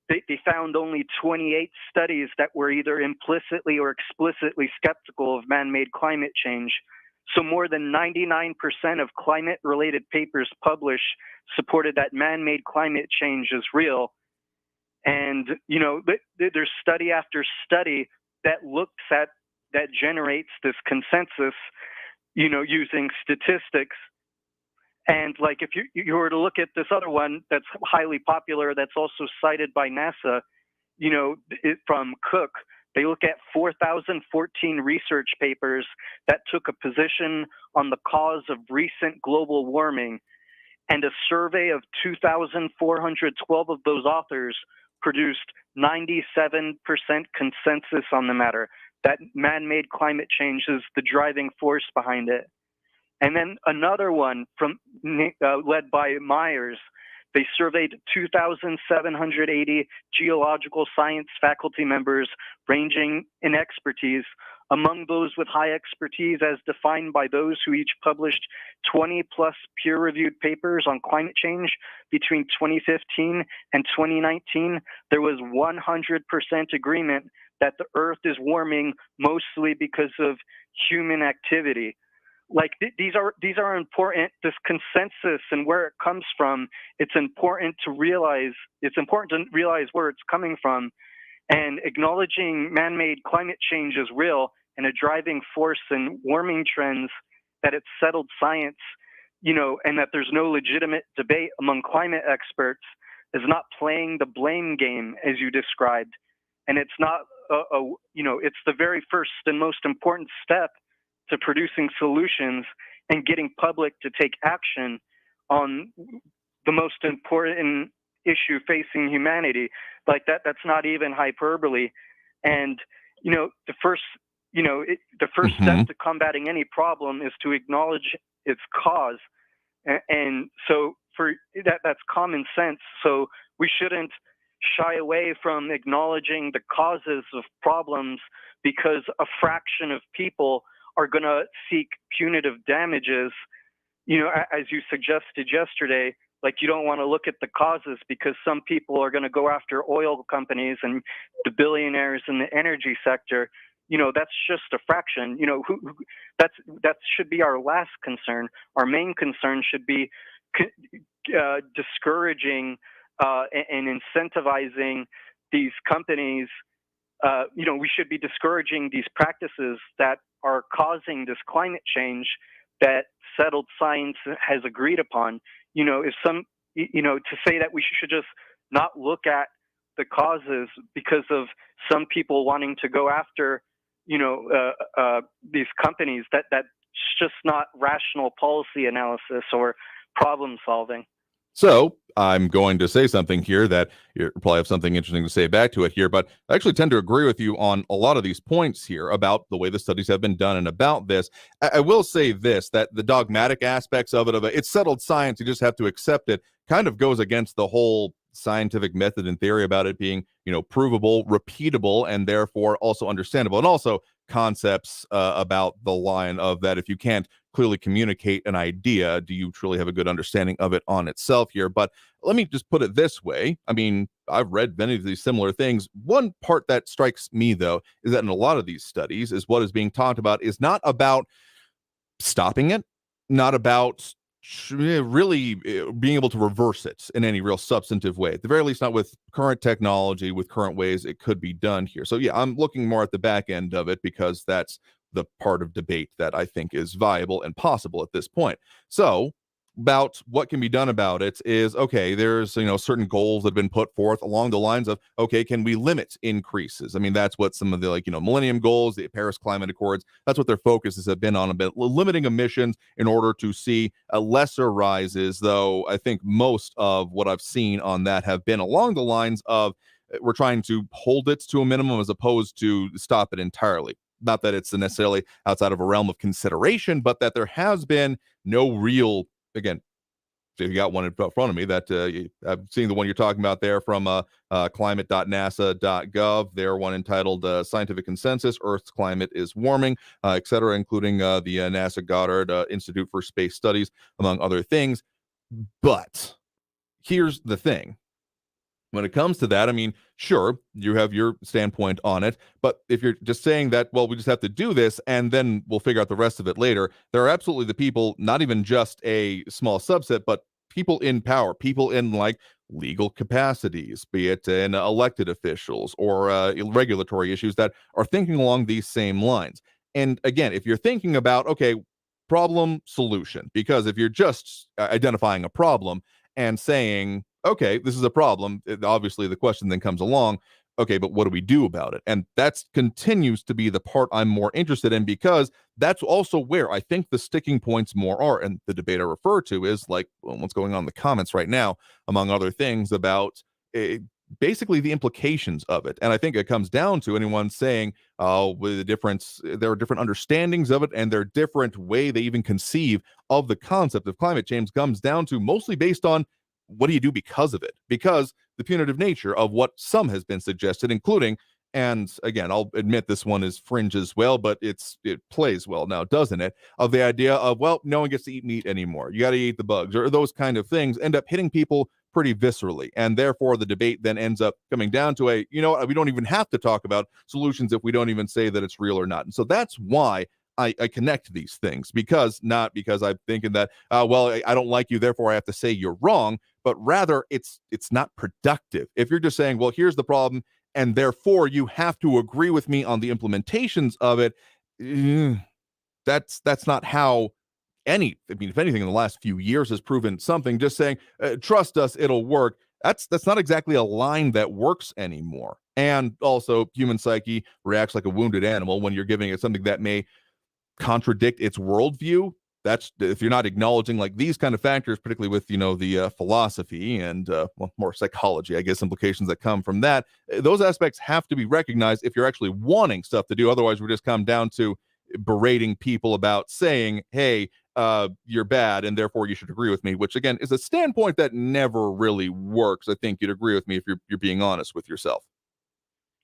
they found only 28 studies that were either implicitly or explicitly skeptical of man-made climate change. So more than 99% of climate-related papers published supported that man-made climate change is real. And, there's study after study that generates this consensus, using statistics. And if you were to look at this other one that's highly popular, that's also cited by NASA, from Cook, they look at 4,014 research papers that took a position on the cause of recent global warming. And a survey of 2,412 of those authors produced 97% consensus on the matter, that man-made climate change is the driving force behind it. And then another one led by Myers, they surveyed 2,780 geological science faculty members ranging in expertise. Among those with high expertise, as defined by those who each published 20 plus peer-reviewed papers on climate change between 2015 and 2019, there was 100% agreement that the Earth is warming mostly because of human activity. These are important. This consensus and where it comes from, it's important to realize where it's coming from, and acknowledging man-made climate change is real and a driving force in warming trends, that it's settled science, and that there's no legitimate debate among climate experts, is not playing the blame game as you described. And it's not it's the very first and most important step to producing solutions and getting public to take action on the most important issue facing humanity. That's not even hyperbole. And the first step to combating any problem is to acknowledge its cause. And so that's common sense. So we shouldn't shy away from acknowledging the causes of problems because a fraction of people are going to seek punitive damages. As you suggested yesterday, you don't want to look at the causes because some people are going to go after oil companies and the billionaires in the energy sector. That's just a fraction. That should be our last concern. Our main concern should be discouraging and incentivizing these companies. We should be discouraging these practices that are causing this climate change that settled science has agreed upon. If to say that we should just not look at the causes because of some people wanting to go after, these companies, that's just not rational policy analysis or problem solving. So I'm going to say something here that you probably have something interesting to say back to it here, but I actually tend to agree with you on a lot of these points here about the way the studies have been done and about this. I will say this, that the dogmatic aspects of it's settled science, you just have to accept it, kind of goes against the whole scientific method and theory about it being, provable, repeatable, and therefore also understandable. And also concepts about the line of that if you can't clearly communicate an idea, do you truly have a good understanding of it on itself here? But let me just put it this way. I mean, I've read many of these similar things. One part that strikes me, though, is that in a lot of these studies is what is being talked about is not about stopping it, not about really being able to reverse it in any real substantive way. At the very least, not with current technology, with current ways it could be done here. So yeah, I'm looking more at the back end of it because that's the part of debate that I think is viable and possible at this point. So about what can be done about it is, okay, there's, certain goals that have been put forth along the lines of, okay, can we limit increases? I mean, that's what some of the Millennium Goals, the Paris Climate Accords, that's what their focuses have been on, a bit limiting emissions in order to see lesser rises, though I think most of what I've seen on that have been along the lines of we're trying to hold it to a minimum as opposed to stop it entirely. Not that it's necessarily outside of a realm of consideration, but that there has been no real, again, so you got one in front of me that I'm seeing the one you're talking about there from climate.nasa.gov. Their one entitled Scientific Consensus, Earth's Climate is Warming, et cetera, including the NASA Goddard Institute for Space Studies, among other things. But here's the thing. When it comes to that, I mean, sure, you have your standpoint on it, but if you're just saying that, well, we just have to do this and then we'll figure out the rest of it later, there are absolutely the people, not even just a small subset, but people in power, people in legal capacities, be it in elected officials or regulatory issues that are thinking along these same lines. And again, if you're thinking about, okay, problem solution, because if you're just identifying a problem and saying, okay, this is a problem, obviously the question then comes along, okay, but what do we do about it? And that continues to be the part I'm more interested in, because that's also where I think the sticking points more are. And the debate I refer to is what's going on in the comments right now, among other things, about basically the implications of it. And I think it comes down to anyone saying, with the difference, there are different understandings of it, and their different way they even conceive of the concept of climate change comes down to mostly based on what do you do because of it? Because the punitive nature of what some has been suggested, including, and again, I'll admit this one is fringe as well, but it plays well now, doesn't it? Of the idea of, well, no one gets to eat meat anymore. You got to eat the bugs, or those kind of things end up hitting people pretty viscerally. And therefore, the debate then ends up coming down to we don't even have to talk about solutions if we don't even say that it's real or not. And so that's why I connect these things, not because I'm thinking that, well, I don't like you, therefore I have to say you're wrong, but rather it's not productive. If you're just saying, well, here's the problem, and therefore you have to agree with me on the implementations of it, that's not how if anything in the last few years has proven something. Just saying, trust us, it'll work. That's not exactly a line that works anymore. And also, human psyche reacts like a wounded animal when you're giving it something that may contradict its worldview. That's if you're not acknowledging these kind of factors, particularly with the philosophy and more psychology, I guess, implications that come from that. Those aspects have to be recognized if you're actually wanting stuff to do. Otherwise, we just come down to berating people about saying, hey, you're bad and therefore you should agree with me, which again is a standpoint that never really works. I think you'd agree with me if you're being honest with yourself.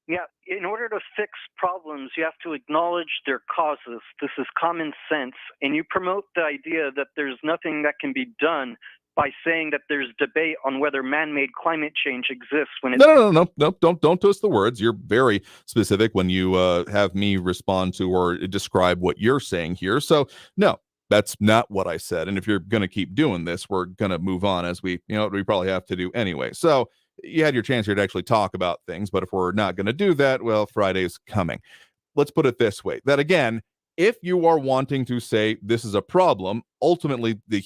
Yeah, in order to fix problems, you have to acknowledge their causes. This is common sense. And you promote the idea that there's nothing that can be done by saying that there's debate on whether man-made climate change exists. When it's No, don't twist the words. You're very specific when you have me respond to or describe what you're saying here. So no, that's not what I said. And if you're going to keep doing this, we're going to move on, as we probably have to do anyway. So you had your chance here to actually talk about things, but if we're not going to do that, well, Friday's coming. Let's put it this way, that again, if you are wanting to say this is a problem, ultimately the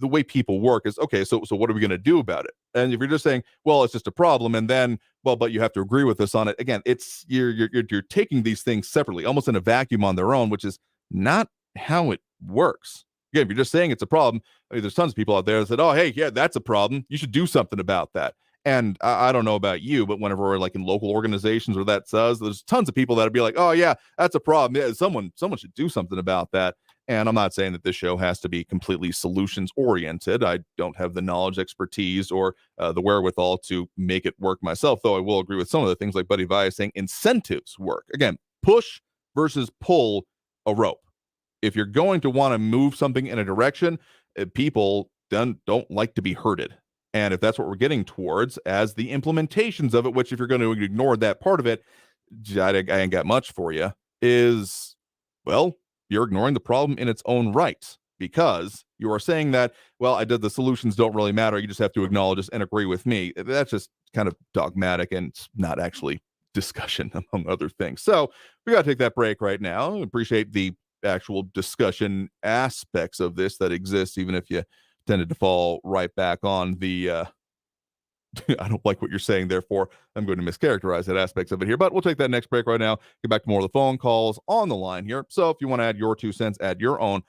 way people work is, okay, so what are we going to do about it? And if you're just saying, well, it's just a problem, and then, well, but you have to agree with us on it. Again, it's you're taking these things separately, almost in a vacuum on their own, which is not how it works. Again, if you're just saying it's a problem, I mean, there's tons of people out there that said, oh, hey, yeah, that's a problem. You should do something about that. And I don't know about you, but whenever we're like in local organizations where that says, there's tons of people that'd be like, oh yeah, that's a problem. Yeah, someone should do something about that. And I'm not saying that this show has to be completely solutions oriented. I don't have the knowledge, expertise, or the wherewithal to make it work myself, though I will agree with some of the things like Buddy Vi is saying. Incentives work. Again, push versus pull a rope. If you're going to want to move something in a direction, people don't like to be herded. And if that's what we're getting towards as the implementations of it, which if you're going to ignore that part of it, I ain't got much for you, is, well, you're ignoring the problem in its own right, because you are saying that, well, the solutions don't really matter. You just have to acknowledge this and agree with me. That's just kind of dogmatic, and it's not actually discussion, among other things. So we got to take that break right now. Appreciate the actual discussion aspects of this that exist, even if you tended to fall right back on the I don't like what you're saying, therefore I'm going to mischaracterize that aspects of it here, but we'll take that next break right now. Get back to more of the phone calls on the line here. So if you want to add your 2 cents, add your own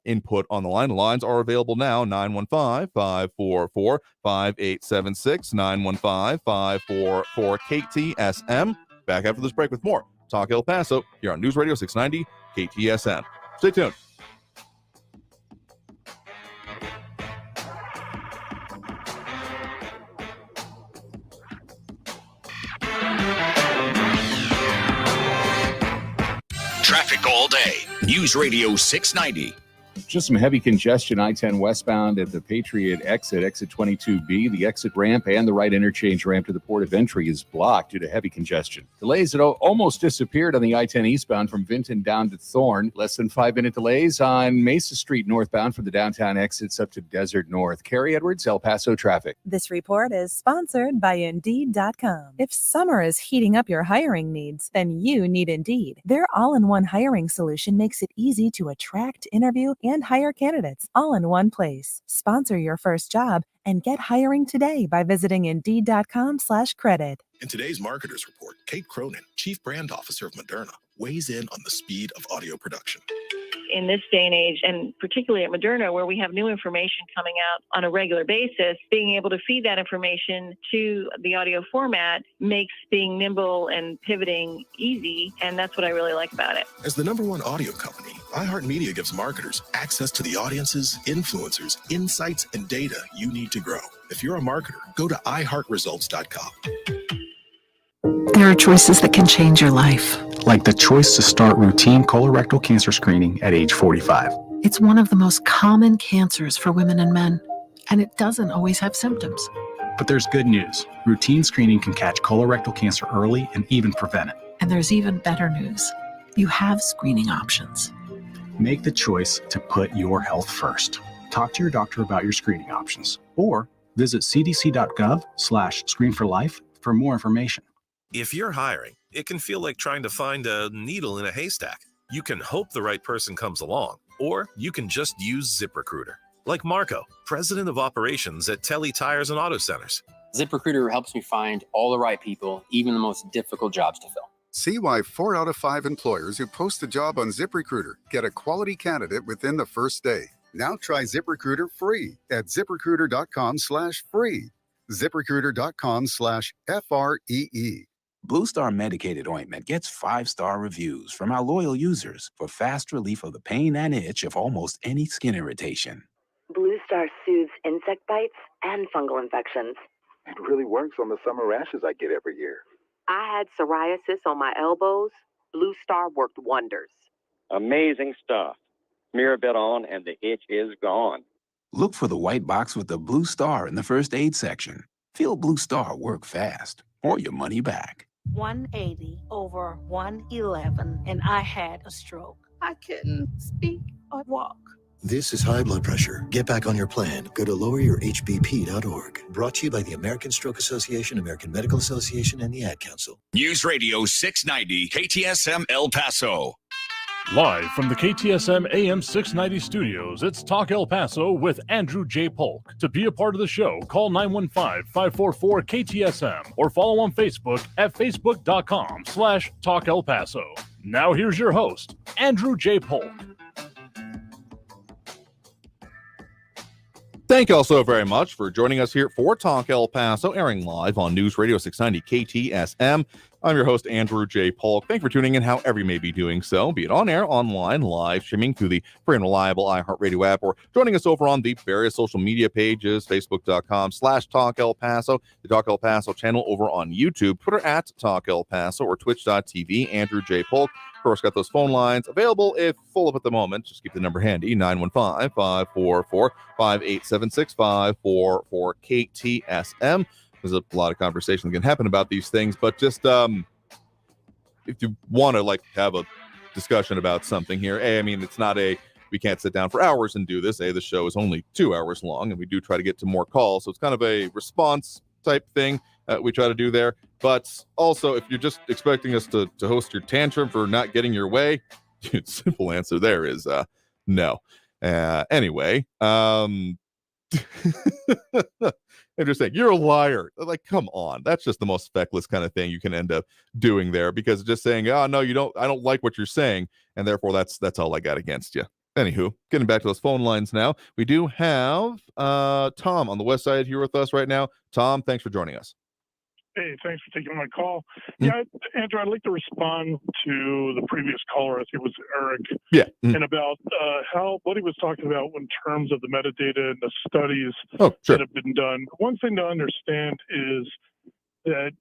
input on the line. The lines are available now. 915-544-5876, 915-544-KTSM. Back after this break with more Talk El Paso here on News Radio 690 KTSM. Stay tuned. Traffic all day. News Radio 690. Just some heavy congestion, I-10 westbound at the Patriot exit 22B. The exit ramp and the right interchange ramp to the port of entry is blocked due to heavy congestion. Delays that almost disappeared on the I-10 eastbound from Vinton down to Thorn. Less than 5-minute delays on Mesa Street northbound from the downtown exits up to Desert North. Carrie Edwards, El Paso traffic. This report is sponsored by Indeed.com. If summer is heating up your hiring needs, then you need Indeed. Their all-in-one hiring solution makes it easy to attract, interview, and hire candidates all in one place. Sponsor your first job and get hiring today by visiting Indeed.com/credit. In today's Marketers Report, Kate Cronin, Chief Brand Officer of Moderna, weighs in on the speed of audio production. In this day and age, and particularly at Moderna, where we have new information coming out on a regular basis, being able to feed that information to the audio format makes being nimble and pivoting easy, and that's what I really like about it. As the #1 audio company, iHeartMedia gives marketers access to the audiences, influencers, insights, and data you need to grow. If you're a marketer, go to iHeartResults.com. There are choices that can change your life. Like the choice to start routine colorectal cancer screening at age 45. It's one of the most common cancers for women and men, and it doesn't always have symptoms. But there's good news. Routine screening can catch colorectal cancer early and even prevent it. And there's even better news. You have screening options. Make the choice to put your health first. Talk to your doctor about your screening options, or visit cdc.gov/screenforlife for more information. If you're hiring, it can feel like trying to find a needle in a haystack. You can hope the right person comes along, or you can just use ZipRecruiter. Like Marco, president of operations at Telly Tires and Auto Centers. ZipRecruiter helps me find all the right people, even the most difficult jobs to fill. See why 4 out of 5 employers who post a job on ZipRecruiter get a quality candidate within the first day. Now try ZipRecruiter free at ZipRecruiter.com/free. ZipRecruiter.com/FREE. Blue Star medicated ointment gets 5-star reviews from our loyal users for fast relief of the pain and itch of almost any skin irritation. Blue Star soothes insect bites and fungal infections. It really works on the summer rashes I get every year. I had psoriasis on my elbows. Blue Star worked wonders. Amazing stuff. Smear a bit on and the itch is gone. Look for the white box with the blue star in the first aid section. Feel Blue Star work fast or your money back. 180 over 111, and I had a stroke. I couldn't speak or walk. This is high blood pressure. Get back on your plan. Go to loweryourhbp.org. Brought to you by the American Stroke Association, American Medical Association, and the Ad Council. News Radio 690 KTSM El Paso. Live from the KTSM AM 690 studios, it's Talk El Paso with Andrew J. Polk. To be a part of the show, call 915-544-KTSM or follow on Facebook at facebook.com/Talk El Paso. Now here's your host, Andrew J. Polk. Thank you all so very much for joining us here for Talk El Paso, airing live on News Radio 690 KTSM. I'm your host, Andrew J. Polk. Thank you for tuning in, however you may be doing so, be it on air, online, live, streaming through the free and reliable iHeartRadio app, or joining us over on the various social media pages, facebook.com/Talk El Paso, the Talk El Paso channel over on YouTube, Twitter at Talk El Paso, or twitch.tv, Andrew J. Polk. Of course, got those phone lines available if full up at the moment. Just keep the number handy, 915-544-5876, 544-KTSM. There's a lot of conversation that can happen about these things, but just if you want to have a discussion about something here, it's not we can't sit down for hours and do this. The show is only 2 hours long, and we do try to get to more calls, so it's kind of a response type thing we try to do there. But also, if you're just expecting us to host your tantrum for not getting your way, simple answer there is no. Anyway, interesting. You're a liar. Come on. That's just the most feckless kind of thing you can end up doing there, because just saying, oh, no, you don't, I don't like what you're saying, and therefore that's all I got against you. Anywho, getting back to those phone lines now. We do have Tom on the west side here with us right now. Tom, thanks for joining us. Hey, thanks for taking my call. Yeah, Andrew, I'd like to respond to the previous caller. I think it was Eric. Yeah. And about what he was talking about in terms of the metadata and the studies that have been done. One thing to understand is that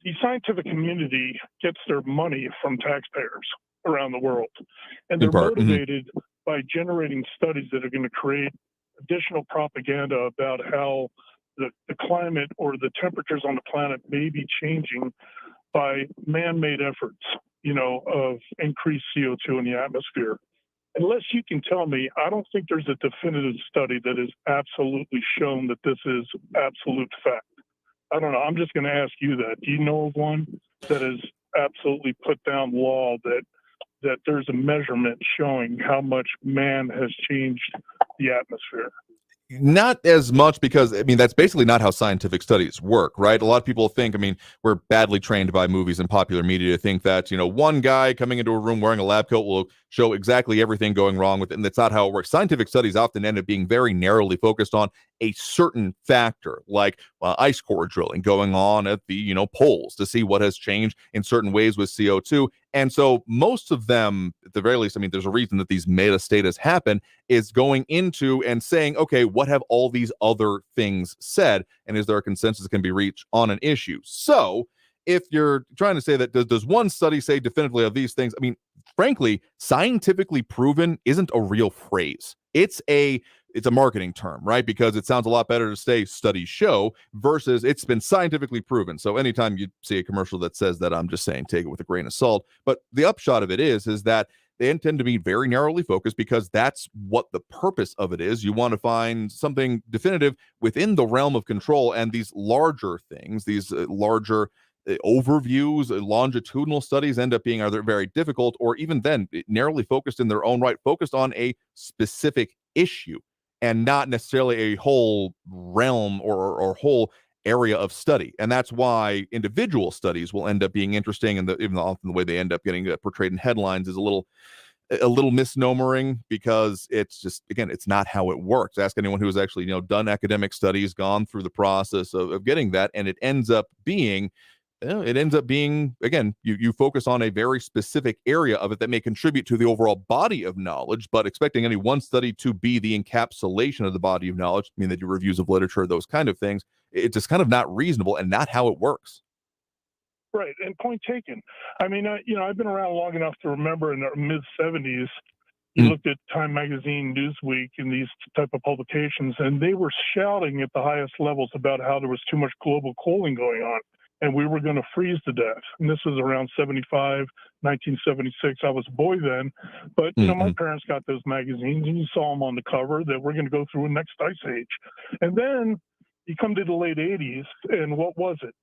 the scientific community gets their money from taxpayers around the world. And they're motivated by generating studies that are going to create additional propaganda about how the climate or the temperatures on the planet may be changing by man-made efforts, of increased CO2 in the atmosphere. Unless you can tell me, I don't think there's a definitive study that has absolutely shown that this is absolute fact. I don't know. I'm just going to ask you that. Do you know of one that has absolutely put down law that there's a measurement showing how much man has changed the atmosphere? Not as much, because that's basically not how scientific studies work, right? A lot of people think, we're badly trained by movies and popular media to think that, one guy coming into a room wearing a lab coat will show exactly everything going wrong with it, and that's not how it works. Scientific studies often end up being very narrowly focused on a certain factor, like ice core drilling going on at the poles to see what has changed in certain ways with CO2. And so most of them, at the very least, there's a reason that these meta status happen, is going into and saying, okay, what have all these other things said? And is there a consensus that can be reached on an issue? So if you're trying to say that, does one study say definitively of these things? Frankly, scientifically proven isn't a real phrase. It's a marketing term, right? Because it sounds a lot better to say studies show versus it's been scientifically proven. So anytime you see a commercial that says that, I'm just saying take it with a grain of salt. But the upshot of it is that they intend to be very narrowly focused, because that's what the purpose of it is. You want to find something definitive within the realm of control, and these larger things, these larger overviews, longitudinal studies end up being either very difficult, or even then narrowly focused in their own right, focused on a specific issue and not necessarily a whole realm or whole area of study. And that's why individual studies will end up being interesting, and even often the way they end up getting portrayed in headlines is a little misnomering, because it's just, again, it's not how it works. Ask anyone who has actually done academic studies, gone through the process of getting that, and it ends up being again, you focus on a very specific area of it that may contribute to the overall body of knowledge, but expecting any one study to be the encapsulation of the body of knowledge, they do reviews of literature, those kind of things, it's just kind of not reasonable and not how it works. Right, and point taken. I've been around long enough to remember in the mid-'70s, you looked at Time Magazine, Newsweek, and these type of publications, and they were shouting at the highest levels about how there was too much global cooling going on, and we were going to freeze to death. And this was around 1976. I was a boy then, but my parents got those magazines, and you saw them on the cover that we're going to go through a next ice age. And then you come to the late 80s, and what was it?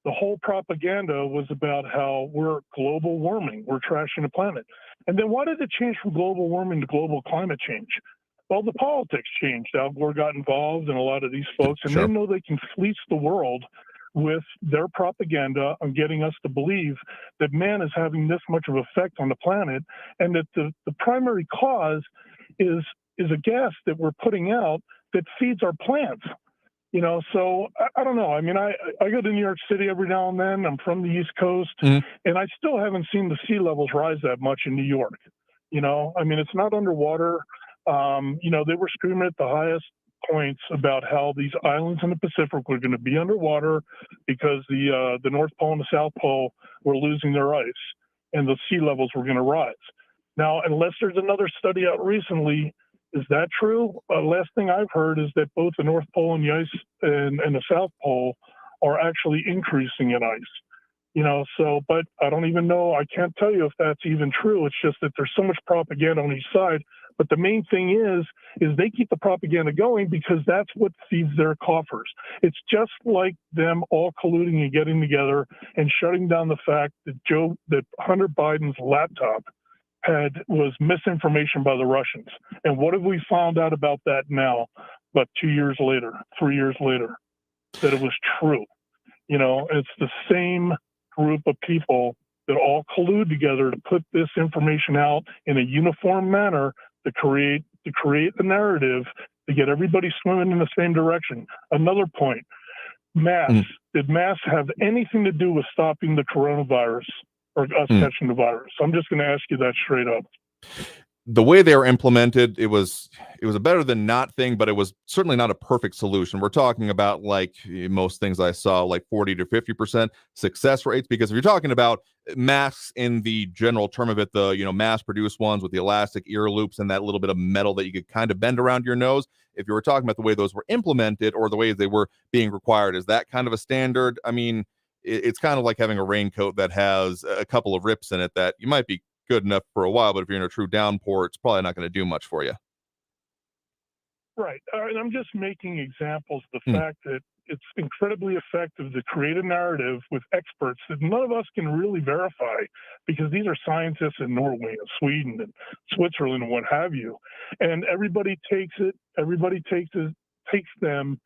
The whole propaganda was about how we're global warming, we're trashing the planet. And then why did it change from global warming to global climate change? Well, the politics changed. Al Gore got involved and a lot of these folks, and they know they can fleece the world with their propaganda on getting us to believe that man is having this much of effect on the planet, and that the primary cause is a gas that we're putting out that feeds our plants. So I don't know. I mean, I go to New York City every now and then. I'm from the East Coast, and I still haven't seen the sea levels rise that much in New York. I mean, it's not underwater. They were screaming at the highest points about how these islands in the Pacific were going to be underwater because the North Pole and the South Pole were losing their ice, and the sea levels were going to rise. Now, unless there's another study out recently, is that true? Last thing I've heard is that both the North Pole and the ice and the South Pole are actually increasing in ice. But I don't even know. I can't tell you if that's even true. It's just that there's so much propaganda on each side. But the main thing is they keep the propaganda going because that's what feeds their coffers. It's just like them all colluding and getting together and shutting down the fact that Hunter Biden's laptop was misinformation by the Russians. And what have we found out about that now, but 2 years later, 3 years later, that it was true? It's the same group of people that all collude together to put this information out in a uniform manner to create the narrative to get everybody swimming in the same direction. Another point, masks. Did masks have anything to do with stopping the coronavirus or us catching the virus? I'm just going to ask you that straight up. The way they were implemented, it was a better than not thing, but it was certainly not a perfect solution. We're talking about, like most things I saw, like 40 to 50% success rates, because if you're talking about masks in the general term of it, the mass-produced ones with the elastic ear loops and that little bit of metal that you could kind of bend around your nose, if you were talking about the way those were implemented or the way they were being required, is that kind of a standard? I mean, it's kind of like having a raincoat that has a couple of rips in it that you might be good enough for a while, but if you're in a true downpour, it's probably not going to do much for you. Right. And I'm just making examples of the fact that it's incredibly effective to create a narrative with experts that none of us can really verify, because these are scientists in Norway and Sweden and Switzerland and what have you. And everybody takes them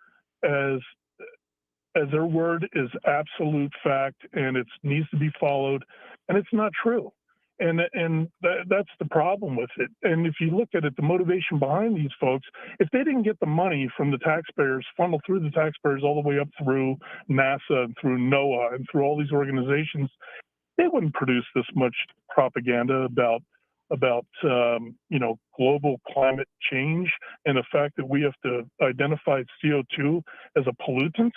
as their word is absolute fact, and it needs to be followed, and it's not true. And that's the problem with it. And if you look at it, the motivation behind these folks, if they didn't get the money from the taxpayers, funneled through the taxpayers all the way up through NASA and through NOAA and through all these organizations, they wouldn't produce this much propaganda about global climate change and the fact that we have to identify CO2 as a pollutant.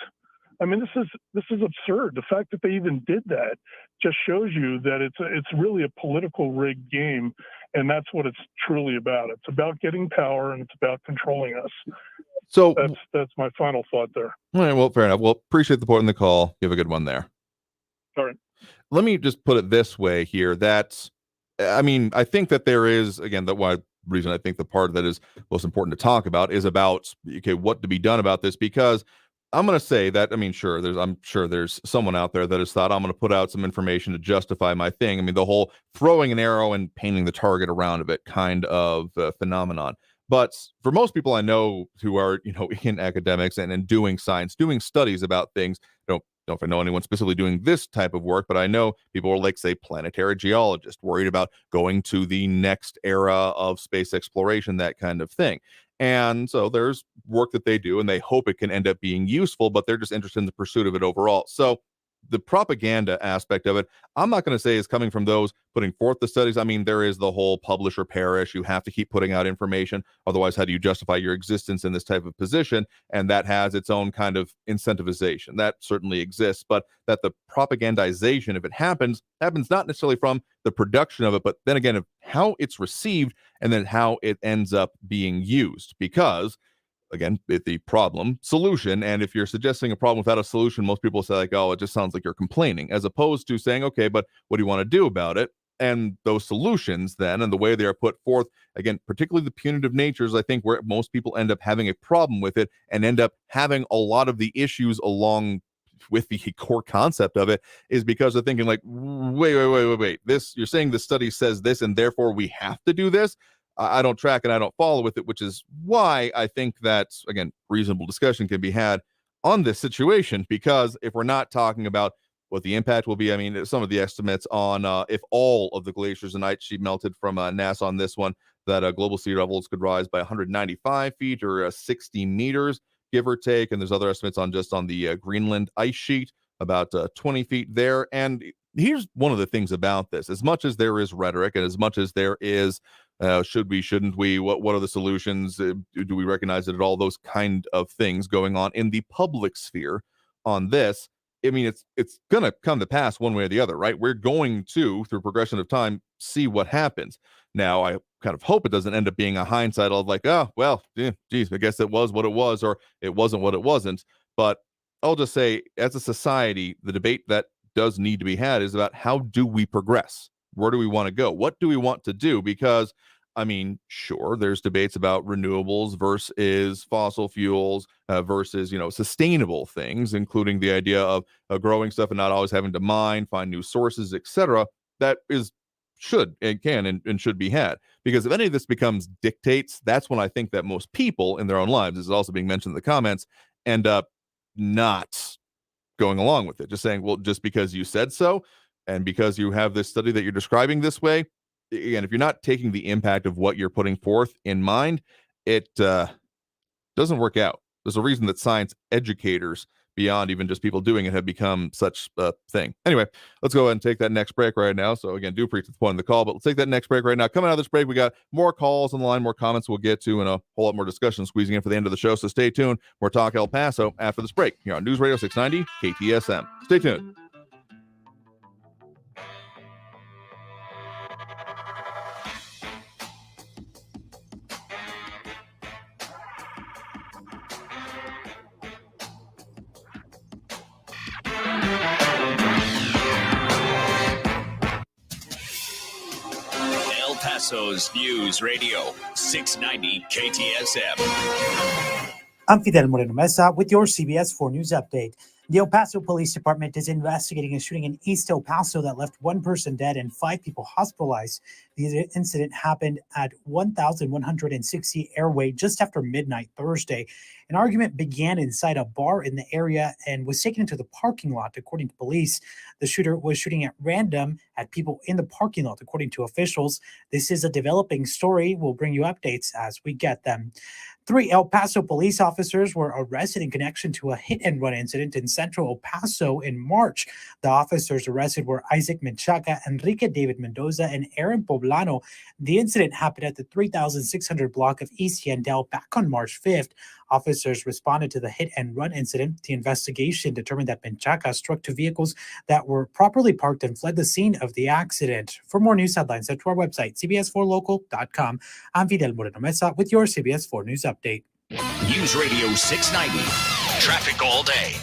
I mean, this is absurd. The fact that they even did that just shows you that it's really a political rigged game, and that's what it's truly about. It's about getting power, and it's about controlling us. So that's my final thought there. All right, well, fair enough. Well, appreciate the point in the call. You have a good one there. All right. Let me just put it this way here. I think that there is, again, reason I think the part that is most important to talk about is about, what to be done about this, because I'm going to say that, I'm sure there's someone out there that has thought, I'm going to put out some information to justify my thing. I mean, the whole throwing an arrow and painting the target around of it kind of phenomenon. But for most people I know who are, in academics and doing science, doing studies about things, don't know if I know anyone specifically doing this type of work, but I know people are like, say, planetary geologists, worried about going to the next era of space exploration, that kind of thing. And so there's work that they do, and they hope it can end up being useful, but they're just interested in the pursuit of it overall. So the propaganda aspect of it, I'm not going to say is coming from those putting forth the studies. I mean, there is the whole publish or perish. You have to keep putting out information. Otherwise, how do you justify your existence in this type of position? And that has its own kind of incentivization. That certainly exists, but that the propagandization, if it happens not necessarily from the production of it, but then again, of how it's received and then how it ends up being used. Because again, the problem solution. And if you're suggesting a problem without a solution, most people say, like, oh, it just sounds like you're complaining, as opposed to saying, okay, but what do you want to do about it? And those solutions then, and the way they are put forth, again, particularly the punitive natures, I think where most people end up having a problem with it and end up having a lot of the issues along with the core concept of it is because they're thinking like, wait, this, you're saying the study says this and therefore we have to do this. I don't track and I don't follow with it, which is why I think that, again, reasonable discussion can be had on this situation, because if we're not talking about what the impact will be, I mean, some of the estimates on if all of the glaciers and ice sheet melted from NASA on this one, that global sea levels could rise by 195 feet or 60 meters, give or take. And there's other estimates on just on the Greenland ice sheet, about 20 feet there. And here's one of the things about this: as much as there is rhetoric and as much as there is should we, shouldn't we, what are the solutions, do we recognize it at all, those kind of things going on in the public sphere on this, I mean, it's going to come to pass one way or the other, right? We're going to, through progression of time, see what happens. Now, I kind of hope it doesn't end up being a hindsight of like, oh, well, geez, I guess it was what it was, or it wasn't what it wasn't. But I'll just say, as a society, the debate that does need to be had is about how do we progress? Where do we want to go? What do we want to do? Because, I mean, sure, there's debates about renewables versus fossil fuels versus, sustainable things, including the idea of growing stuff and not always having to mine, find new sources, etc. That is, should and can and should be had. Because if any of this becomes dictates, that's when I think that most people in their own lives, this is also being mentioned in the comments, end up not going along with it. Just saying, well, just because you said so, and because you have this study that you're describing this way, again, if you're not taking the impact of what you're putting forth in mind, it doesn't work out. There's a reason that science educators, beyond even just people doing it, have become such a thing. Anyway, let's go ahead and take that next break right now. So again, do appreciate the point of the call, but let's take that next break right now. Coming out of this break, we got more calls on the line, more comments we'll get to, and a whole lot more discussion squeezing in for the end of the show. So stay tuned. More Talk El Paso after this break here on News Radio 690 KTSM. Stay tuned. El Paso's News Radio 690 KTSM. I'm Fidel Moreno Mesa with your CBS 4 News Update. The El Paso Police Department is investigating a shooting in East El Paso that left one person dead and 5 people hospitalized. The incident happened at 1160 Airway just after midnight Thursday. An argument began inside a bar in the area and was taken into the parking lot, according to police. The shooter was shooting at random at people in the parking lot, according to officials. This is a developing story. We'll bring you updates as we get them. 3 El Paso police officers were arrested in connection to a hit-and-run incident in central El Paso in March. The officers arrested were Isaac Menchaca, Enrique David Mendoza, and Aaron Poblano. The incident happened at the 3600 block of East Yandel back on March 5th. Officers responded to the hit-and-run incident. The investigation determined that Menchaca struck 2 vehicles that were properly parked and fled the scene of the accident. For more news headlines, head to our website, cbs4local.com. I'm Fidel Moreno Mesa with your CBS 4 News Update. News Radio 690. Traffic all day.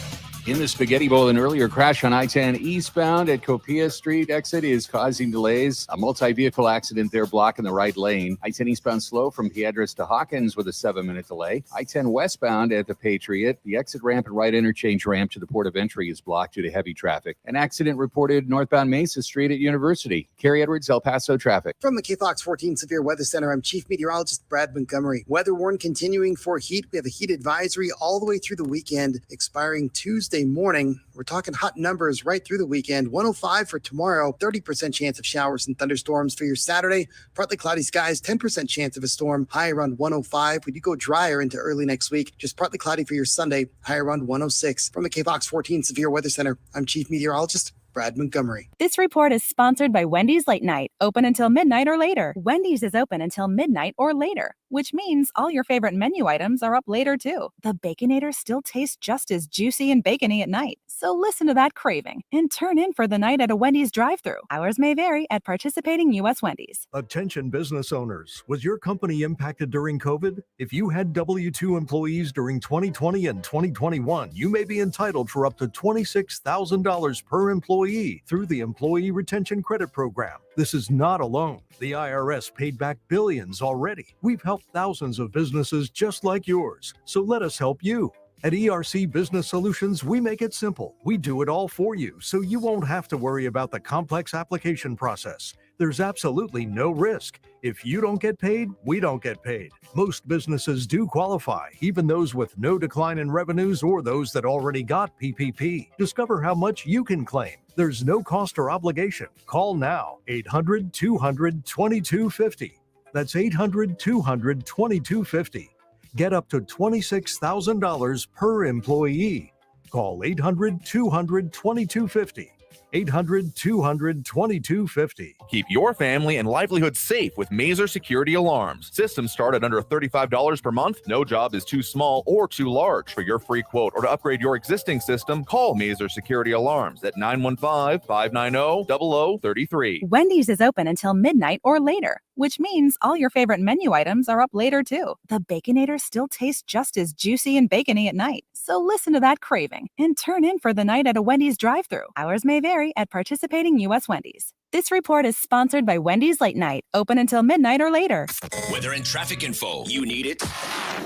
In the Spaghetti Bowl, an earlier crash on I-10 eastbound at Copia Street exit is causing delays. A multi-vehicle accident there blocking the right lane. I-10 eastbound slow from Piedras to Hawkins with a 7-minute delay. I-10 westbound at the Patriot. The exit ramp and right interchange ramp to the port of entry is blocked due to heavy traffic. An accident reported northbound Mesa Street at University. Carrie Edwards, El Paso traffic. From the KFOX 14 Severe Weather Center, I'm Chief Meteorologist Brad Montgomery. Weather warning continuing for heat. We have a heat advisory all the way through the weekend, expiring Tuesday morning. We're talking hot numbers right through the weekend. 105 for tomorrow, 30% chance of showers and thunderstorms for your Saturday. Partly cloudy skies, 10% chance of a storm, high around 105. We do go drier into early next week. Just partly cloudy for your Sunday, high around 106. From the KFOX 14 Severe Weather Center, I'm Chief Meteorologist Brad Montgomery. This report is sponsored by Wendy's Late Night, open until midnight or later. Wendy's is open until midnight or later, which means all your favorite menu items are up later too. The Baconator still tastes just as juicy and bacony at night. So listen to that craving and turn in for the night at a Wendy's drive-thru. Hours may vary at participating U.S. Wendy's. Attention business owners. Was your company impacted during COVID? If you had W-2 employees during 2020 and 2021, you may be entitled for up to $26,000 per employee through the Employee Retention Credit Program. This is not alone. The IRS paid back billions already. We've helped thousands of businesses just like yours. So let us help you. At ERC Business Solutions, we make it simple. We do it all for you, so you won't have to worry about the complex application process. There's absolutely no risk. If you don't get paid, we don't get paid. Most businesses do qualify, even those with no decline in revenues or those that already got PPP. Discover how much you can claim. There's no cost or obligation. Call now, 800-200-2250. That's 800-200-2250. Get up to $26,000 per employee. Call 800-200-2250. 800-200-2250. Keep your family and livelihood safe with Mazer Security Alarms. Systems start at under $35 per month. No job is too small or too large. For your free quote or to upgrade your existing system, call Mazer Security Alarms at 915-590-0033. Wendy's is open until midnight or later, which means all your favorite menu items are up later too. The Baconator still tastes just as juicy and bacony at night. So listen to that craving and turn in for the night at a Wendy's drive-thru. Hours may vary at participating U.S. Wendy's. This report is sponsored by Wendy's Late Night, open until midnight or later. Weather and traffic info. You need it?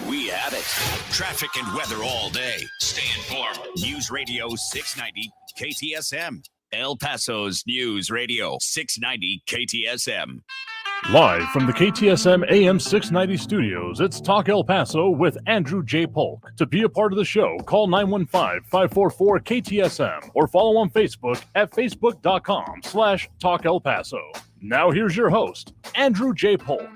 We have it. Traffic and weather all day. Stay informed. News Radio 690 KTSM. El Paso's News Radio 690 KTSM. Live from the KTSM AM 690 studios, it's Talk El Paso with Andrew J. Polk. To be a part of the show, call 915-544-KTSM or follow on Facebook at facebook.com/Talk El Paso. Now here's your host, Andrew J. Polk.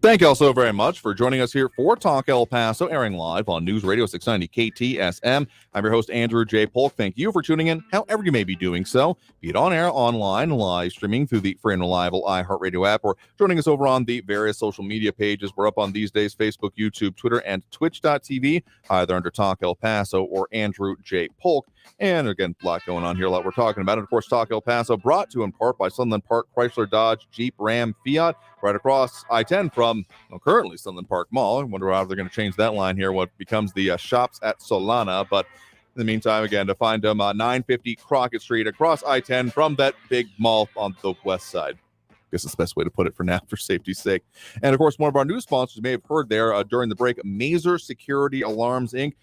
Thank you all so very much for joining us here for Talk El Paso, airing live on News Radio 690 KTSM. I'm your host, Andrew J. Polk. Thank you for tuning in, however you may be doing so, be it on air, online, live streaming through the free and reliable iHeartRadio app, or joining us over on the various social media pages. We're up on these days, Facebook, YouTube, Twitter, and Twitch.tv, either under Talk El Paso or Andrew J. Polk. And again, a lot going on here, a lot we're talking about. And of course, Talk El Paso brought to you in part by Sunland Park, Chrysler, Dodge, Jeep, Ram, Fiat, right across I-10 from currently Sunland Park Mall. I wonder how they're going to change that line here, what becomes the Shops at Solana. But in the meantime, again, to find them 950 Crockett Street across I-10 from that big mall on the west side. I guess it's the best way to put it for now, for safety's sake. And of course, one of our new sponsors you may have heard there during the break, Mazer Security Alarms Inc.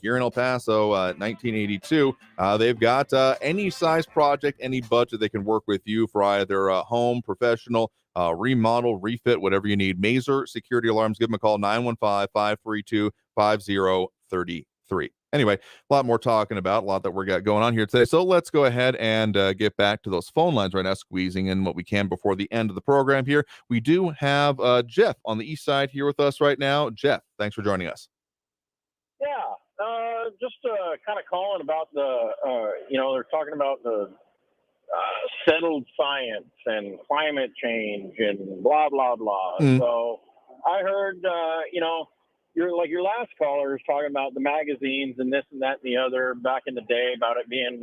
Here in El Paso, 1982. They've got any size project, any budget. They can work with you for either home, professional, remodel, refit, whatever you need. Mazer Security Alarms. Give them a call, 915-532-5033. Anyway, a lot more talking about, a lot that we got going on here today. So let's go ahead and get back to those phone lines right now, squeezing in what we can before the end of the program here. We do have Jeff on the east side here with us right now. Jeff, thanks for joining us. Yeah, just kind of calling about the, they're talking about the settled science and climate change and blah, blah, blah. So I heard, your last caller was talking about the magazines and this and that and the other back in the day about it being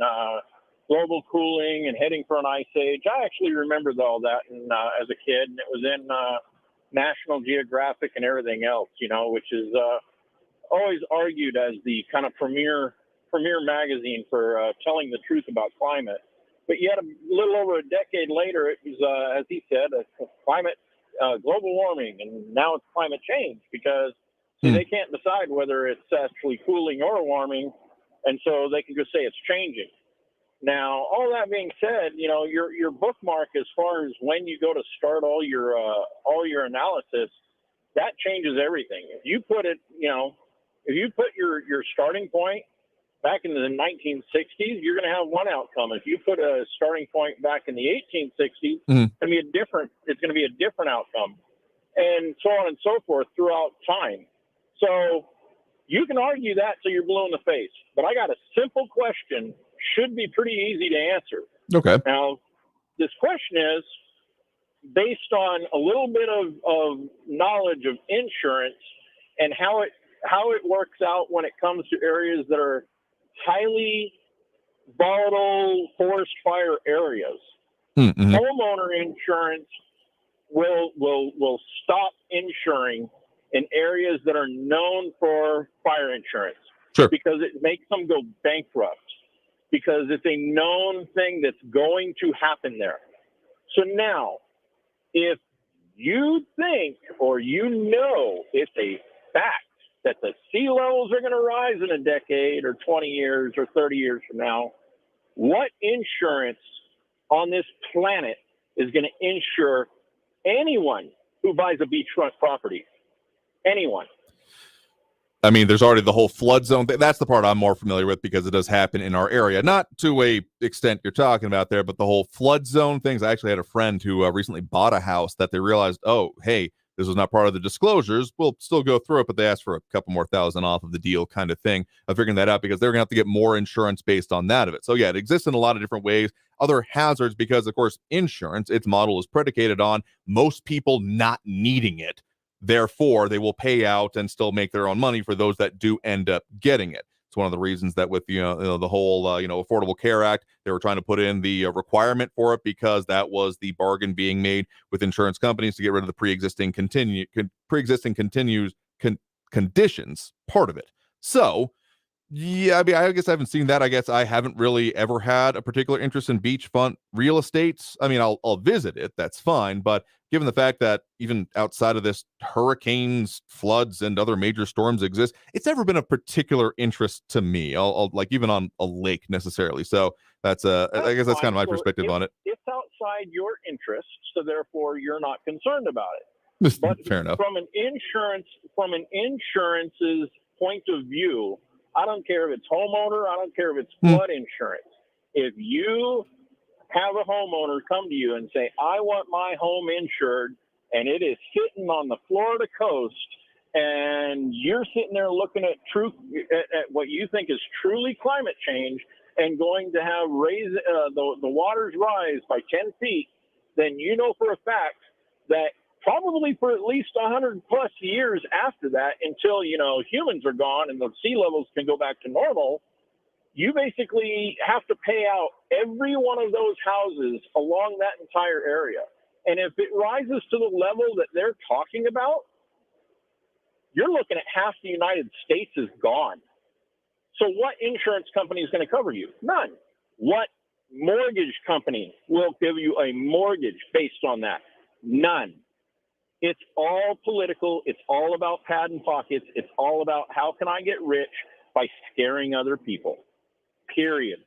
global cooling and heading for an ice age. I actually remembered all that as a kid, and it was in National Geographic and everything else, which is always argued as the kind of premier magazine for telling the truth about climate. But yet a little over a decade later, it was, as he said, climate, global warming, and now it's climate change because they can't decide whether it's actually cooling or warming, and so they can just say it's changing. Now, all that being said, your bookmark as far as when you go to start all your analysis, that changes everything. If you put it, if you put your starting point back in the 1960s, you're going to have one outcome. If you put a starting point back in the 1860s, it's going to be a different outcome, and so on and so forth throughout time. So you can argue that till you're blue in the face, but I got a simple question, should be pretty easy to answer. Okay. Now, this question is based on a little bit of knowledge of insurance and how it works out when it comes to areas that are highly volatile forest fire areas. Homeowner insurance will stop insuring in areas that are known for fire insurance. Sure. Because it makes them go bankrupt, because it's a known thing that's going to happen there. So now, if you think or it's a fact that the sea levels are going to rise in a decade or 20 years or 30 years from now, what insurance on this planet is going to insure anyone who buys a beachfront property? Anyone. I mean, there's already the whole flood zone. That's the part I'm more familiar with because it does happen in our area. Not to a extent you're talking about there, but the whole flood zone things. I actually had a friend who recently bought a house that they realized, oh, hey, this was not part of the disclosures. We'll still go through it, but they asked for a couple more $1,000 off of the deal kind of thing of figuring that out because they're going to have to get more insurance based on that of it. So, yeah, it exists in a lot of different ways. Other hazards because, of course, insurance, its model is predicated on most people not needing it. Therefore, they will pay out and still make their own money for those that do end up getting it. It's one of the reasons that with the whole Affordable Care Act, they were trying to put in the requirement for it because that was the bargain being made with insurance companies to get rid of the pre-existing conditions part of it. So, yeah, I mean, I guess I haven't seen that. I guess I haven't really ever had a particular interest in beachfront real estate. I mean, I'll visit it. That's fine. But given the fact that even outside of this, hurricanes, floods, and other major storms exist, it's never been a particular interest to me. I'll like even on a lake necessarily. So that's I guess that's kind of my perspective on it. It's outside your interest, so therefore you're not concerned about it. But fair enough. From an insurance's point of view, I don't care if it's homeowner, I don't care if it's flood insurance. If you have a homeowner come to you and say, I want my home insured, and it is sitting on the Florida coast, and you're sitting there looking at what you think is truly climate change and going to have the waters rise by 10 feet, then you know for a fact that probably for at least 100 plus years after that, until, humans are gone and the sea levels can go back to normal, you basically have to pay out every one of those houses along that entire area. And if it rises to the level that they're talking about, you're looking at half the United States is gone. So what insurance company is going to cover you? None. What mortgage company will give you a mortgage based on that? None. It's all political. It's all about padding pockets. It's all about how can I get rich by scaring other people, period.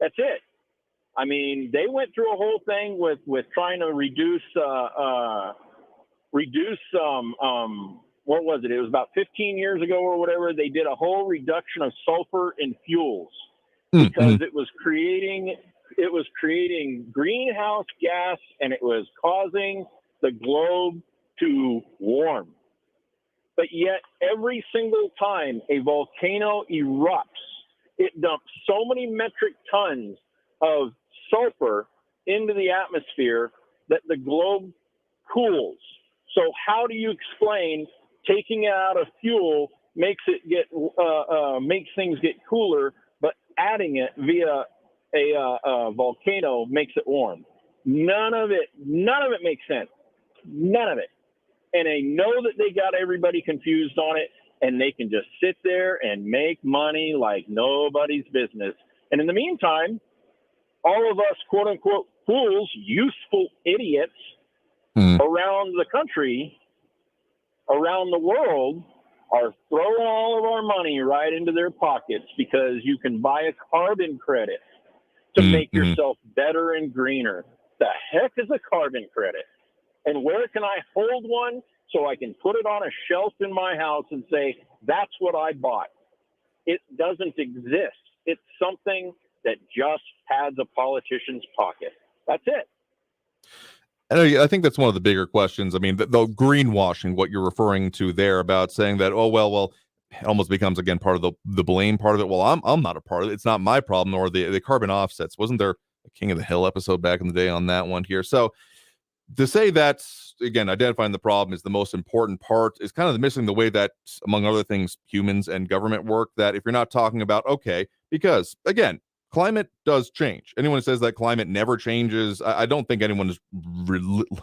That's it. I mean, they went through a whole thing with trying to reduce what was it? It was about 15 years ago or whatever. They did a whole reduction of sulfur in fuels because it was creating greenhouse gas, and it was causing the globe to warm. But yet every single time a volcano erupts, it dumps so many metric tons of sulfur into the atmosphere that the globe cools. So how do you explain taking it out of fuel makes things get cooler, but adding it via a volcano makes it warm? None of it makes sense. None of it. And they know that they got everybody confused on it, and they can just sit there and make money like nobody's business. And in the meantime, all of us, quote unquote, fools, useful idiots around the country, around the world, are throwing all of our money right into their pockets because you can buy a carbon credit to make yourself better and greener. The heck is a carbon credit? And where can I hold one so I can put it on a shelf in my house and say, that's what I bought? It doesn't exist. It's something that just pads a politician's pocket. That's it. I think that's one of the bigger questions. I mean, the greenwashing, what you're referring to there about saying that, oh, well, it almost becomes, again, part of the blame part of it. Well, I'm not a part of it. It's not my problem. Or the carbon offsets. Wasn't there a King of the Hill episode back in the day on that one here? So to say that, again, identifying the problem is the most important part is kind of missing the way that, among other things, humans and government work, that if you're not talking about, okay, because, again, climate does change. Anyone who says that climate never changes, I don't think anyone is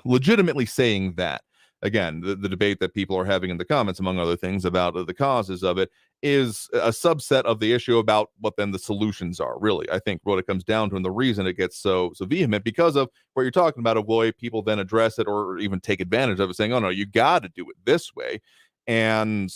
legitimately saying that. Again, the debate that people are having in the comments, among other things, about the causes of it, is a subset of the issue about what then the solutions are, really. I think what it comes down to, and the reason it gets so vehement, because of what you're talking about, of the way people then address it or even take advantage of it, saying, oh no, you got to do it this way. And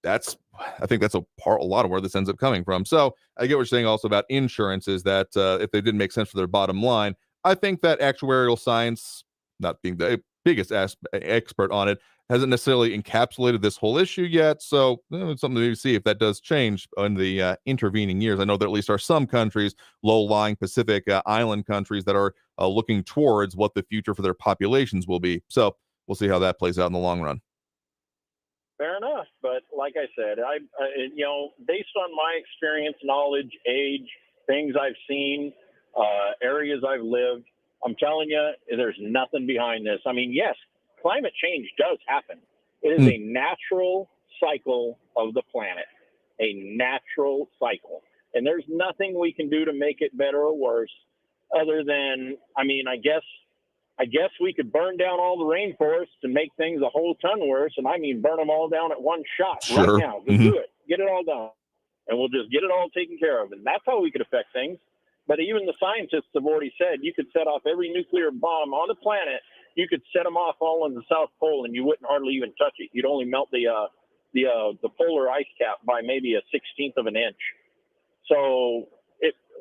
I think that's a lot of where this ends up coming from. So I get what you're saying also about insurance, is that if they didn't make sense for their bottom line, I think that actuarial science, not being the biggest expert on it, hasn't necessarily encapsulated this whole issue yet. So it's something to maybe see if that does change in the intervening years. I know there at least are some countries, low-lying Pacific island countries, that are looking towards what the future for their populations will be. So we'll see how that plays out in the long run. Fair enough. But like I said, based on my experience, knowledge, age, things I've seen, areas I've lived, I'm telling you, there's nothing behind this. I mean, yes, climate change does happen. It is a natural cycle of the planet, a natural cycle. And there's nothing we can do to make it better or worse other than, I guess we could burn down all the rainforests and make things a whole ton worse. And I mean, burn them all down at one shot right now. Just do it. Get it all done. And we'll just get it all taken care of. And that's how we could affect things. But even the scientists have already said you could set off every nuclear bomb on the planet. You could set them off all in the South Pole and you wouldn't hardly even touch it. You'd only melt the polar ice cap by maybe a 1/16 of an inch. So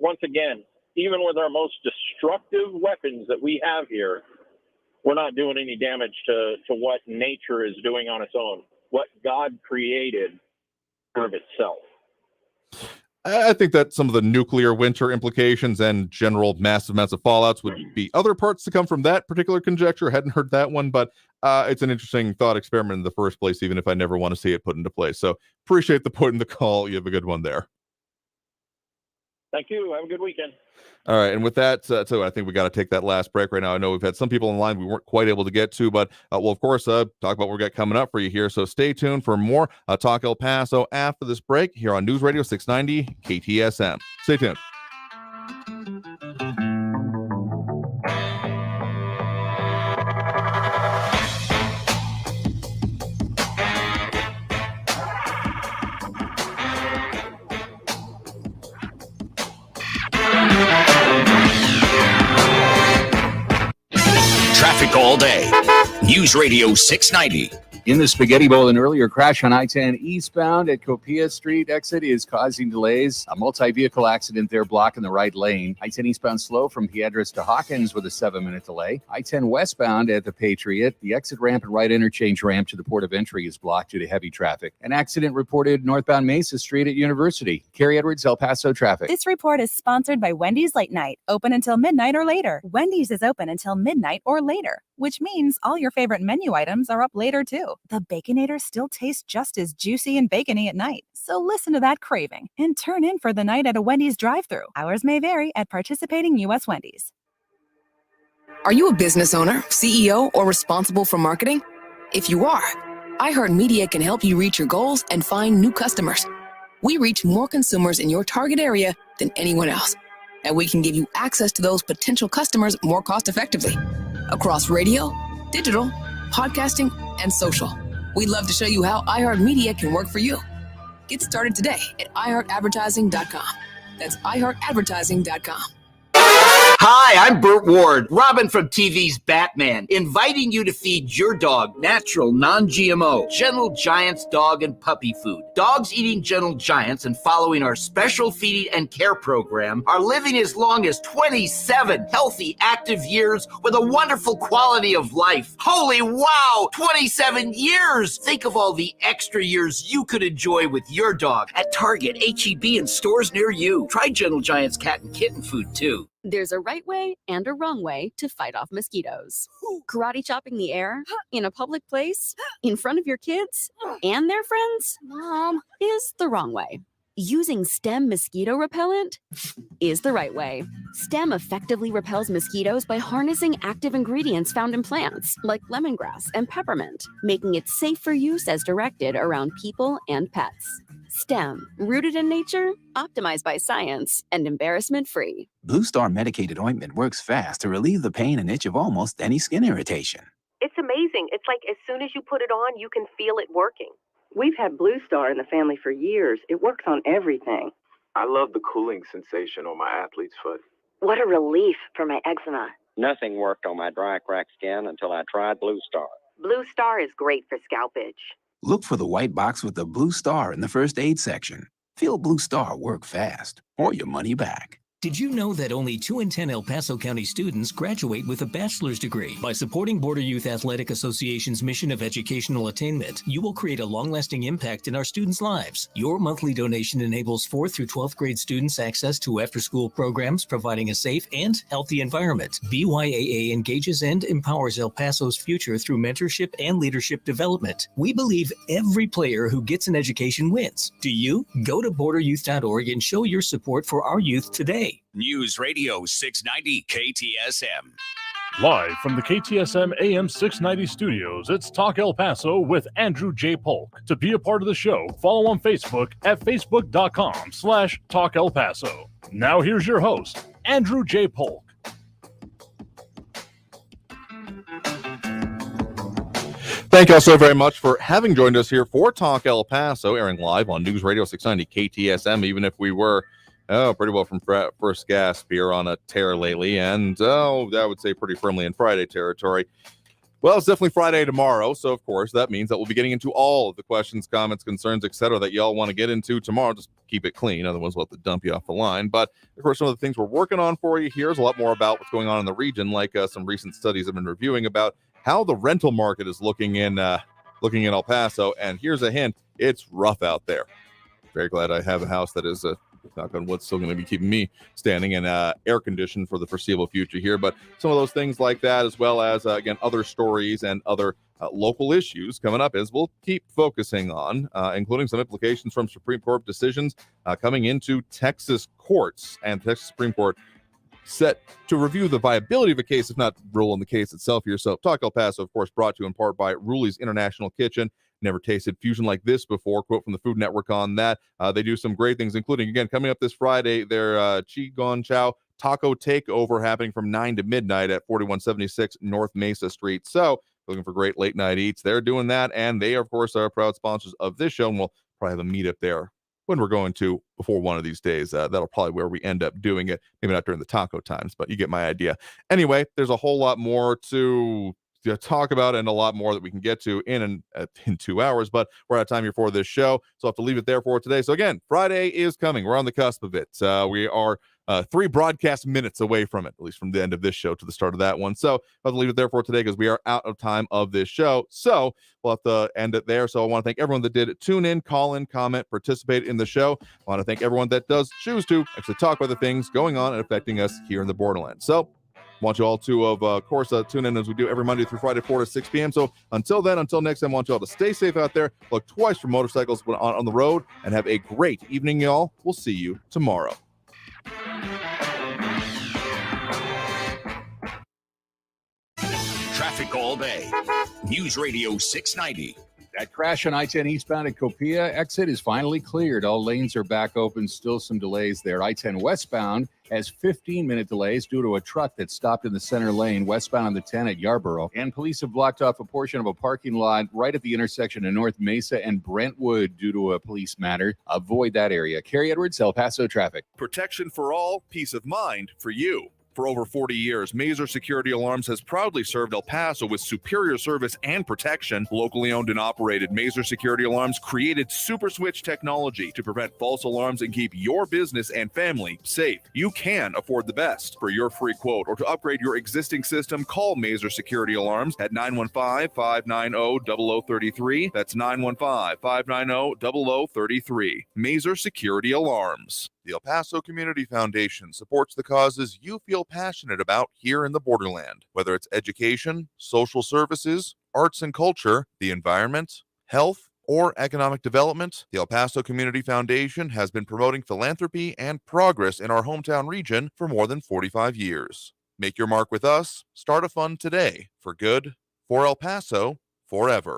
once again, even with our most destructive weapons that we have here, we're not doing any damage to what nature is doing on its own, what God created of itself. I think that some of the nuclear winter implications and general massive amounts of fallouts would be other parts to come from that particular conjecture. Hadn't heard that one, but it's an interesting thought experiment in the first place, even if I never want to see it put into place. So appreciate the point in the call. You have a good one there. Thank you. Have a good weekend. All right. And with that, so I think we got to take that last break right now. I know we've had some people in line we weren't quite able to get to, but we'll, of course, talk about what we got coming up for you here. So stay tuned for more Talk El Paso after this break here on News Radio 690 KTSM. Stay tuned. Traffic all day. News Radio 690. In the spaghetti bowl, an earlier crash on I-10 eastbound at Copia Street exit is causing delays. A multi-vehicle accident there blocking the right lane. I-10 eastbound slow from Piedras to Hawkins with a 7-minute delay. I-10 westbound at the Patriot. The exit ramp and right interchange ramp to the port of entry is blocked due to heavy traffic. An accident reported northbound Mesa Street at University. Carrie Edwards, El Paso traffic. This report is sponsored by Wendy's Late Night, open until midnight or later. Wendy's is open until midnight or later, which means all your favorite menu items are up later too. The Baconator still tastes just as juicy and bacony at night. So listen to that craving and turn in for the night at a Wendy's drive-thru. Hours may vary at participating U.S. Wendy's. Are you a business owner, CEO, or responsible for marketing? If you are, iHeartMedia can help you reach your goals and find new customers. We reach more consumers in your target area than anyone else, and we can give you access to those potential customers more cost-effectively across radio, digital, podcasting, and social. We'd love to show you how iHeartMedia can work for you. Get started today at iHeartAdvertising.com. That's iHeartAdvertising.com. Hi, I'm Burt Ward, Robin from TV's Batman, inviting you to feed your dog natural, non-GMO, Gentle Giants dog and puppy food. Dogs eating Gentle Giants and following our special feeding and care program are living as long as 27 healthy, active years with a wonderful quality of life. Holy wow, 27 years! Think of all the extra years you could enjoy with your dog at Target, H-E-B, and stores near you. Try Gentle Giants cat and kitten food, too. There's a right way and a wrong way to fight off mosquitoes. Karate chopping the air, in a public place, in front of your kids and their friends, Mom, is the wrong way. Using Stem mosquito repellent is the right way. Stem effectively repels mosquitoes by harnessing active ingredients found in plants like lemongrass and peppermint, making it safe for use as directed around people and pets. Stem, rooted in nature, optimized by science, and embarrassment-free. Blue Star medicated ointment works fast to relieve the pain and itch of almost any skin irritation. It's amazing. It's like as soon as you put it on, you can feel it working. We've had Blue Star in the family for years. It works on everything. I love the cooling sensation on my athlete's foot. What a relief for my eczema. Nothing worked on my dry, cracked skin until I tried Blue Star. Blue Star is great for scalp itch. Look for the white box with the blue star in the first aid section. Feel Blue Star work fast or your money back. Did you know that only 2 in 10 El Paso County students graduate with a bachelor's degree? By supporting Border Youth Athletic Association's mission of educational attainment, you will create a long-lasting impact in our students' lives. Your monthly donation enables 4th through 12th grade students access to after-school programs, providing a safe and healthy environment. BYAA engages and empowers El Paso's future through mentorship and leadership development. We believe every player who gets an education wins. Do you? Go to borderyouth.org and show your support for our youth today. News Radio 690 KTSM. Live from the KTSM AM 690 studios, it's Talk El Paso with Andrew J. Polk. To be a part of the show, follow on Facebook at facebook.com/Talk El Paso. Now here's your host, Andrew J. Polk. Thank you all so very much for having joined us here for Talk El Paso, airing live on News Radio 690 KTSM, even if we were pretty well from first gasp here on a tear lately, and I would say pretty firmly in Friday territory. Well, it's definitely Friday tomorrow, so of course that means that we'll be getting into all of the questions, comments, concerns, etc. that y'all want to get into tomorrow. Just keep it clean, otherwise we'll have to dump you off the line. But of course, some of the things we're working on for you here is a lot more about what's going on in the region, like some recent studies have been reviewing about how the rental market is looking in El Paso. And here's a hint: it's rough out there. Very glad I have a house that is knock on wood, still going to be keeping me standing and air conditioned for the foreseeable future here. But some of those things like that, as well as, again, other stories and other local issues coming up, as we'll keep focusing on, including some implications from Supreme Court decisions coming into Texas courts. And the Texas Supreme Court set to review the viability of a case, if not rule on the case itself here. So Talk El Paso, of course, brought to you in part by Ruli's International Kitchen. Never tasted fusion like this before. Quote from the Food Network on that. They do some great things, including, again, coming up this Friday, their Qigong Chow Taco Takeover happening from 9 to midnight at 4176 North Mesa Street. So looking for great late night eats, they're doing that. And they, of course, are proud sponsors of this show. And we'll probably have a meetup there when we're going to before one of these days. That'll probably where we end up doing it. Maybe not during the taco times, but you get my idea. Anyway, there's a whole lot more to talk about and a lot more that we can get to in 2 hours, but we're out of time here for this show, so I'll have to leave it there for today. So again, Friday is coming. We're on the cusp of it. We are 3 broadcast minutes away from it, at least from the end of this show to the start of that one. So I'll have to leave it there for today because we are out of time of this show. So we'll have to end it there. So I want to thank everyone that did tune in, call in, comment, participate in the show. I want to thank everyone that does choose to actually talk about the things going on and affecting us here in the borderlands. So want you all to, of course, tune in as we do every Monday through Friday, 4 to 6 p.m. So until then, until next time, I want you all to stay safe out there, look twice for motorcycles when on the road, and have a great evening, y'all. We'll see you tomorrow. Traffic all day. News Radio 690. That crash on I-10 eastbound at Copia exit is finally cleared. All lanes are back open. Still some delays there. I-10 westbound has 15-minute delays due to a truck that stopped in the center lane westbound on the 10 at Yarborough. And police have blocked off a portion of a parking lot right at the intersection of North Mesa and Brentwood due to a police matter. Avoid that area. Carrie Edwards, El Paso traffic. Protection for all, peace of mind for you. For over 40 years, Mazer Security Alarms has proudly served El Paso with superior service and protection. Locally owned and operated, Mazer Security Alarms created Super Switch technology to prevent false alarms and keep your business and family safe. You can afford the best. For your free quote or to upgrade your existing system, call Mazer Security Alarms at 915-590-0033. That's 915-590-0033. Mazer Security Alarms. The El Paso Community Foundation supports the causes you feel passionate about here in the borderland, whether it's education, social services, arts and culture, the environment, health, or economic development. The El Paso Community Foundation has been promoting philanthropy and progress in our hometown region for more than 45 years. Make your mark with us. Start a fund today for good, for El Paso, forever.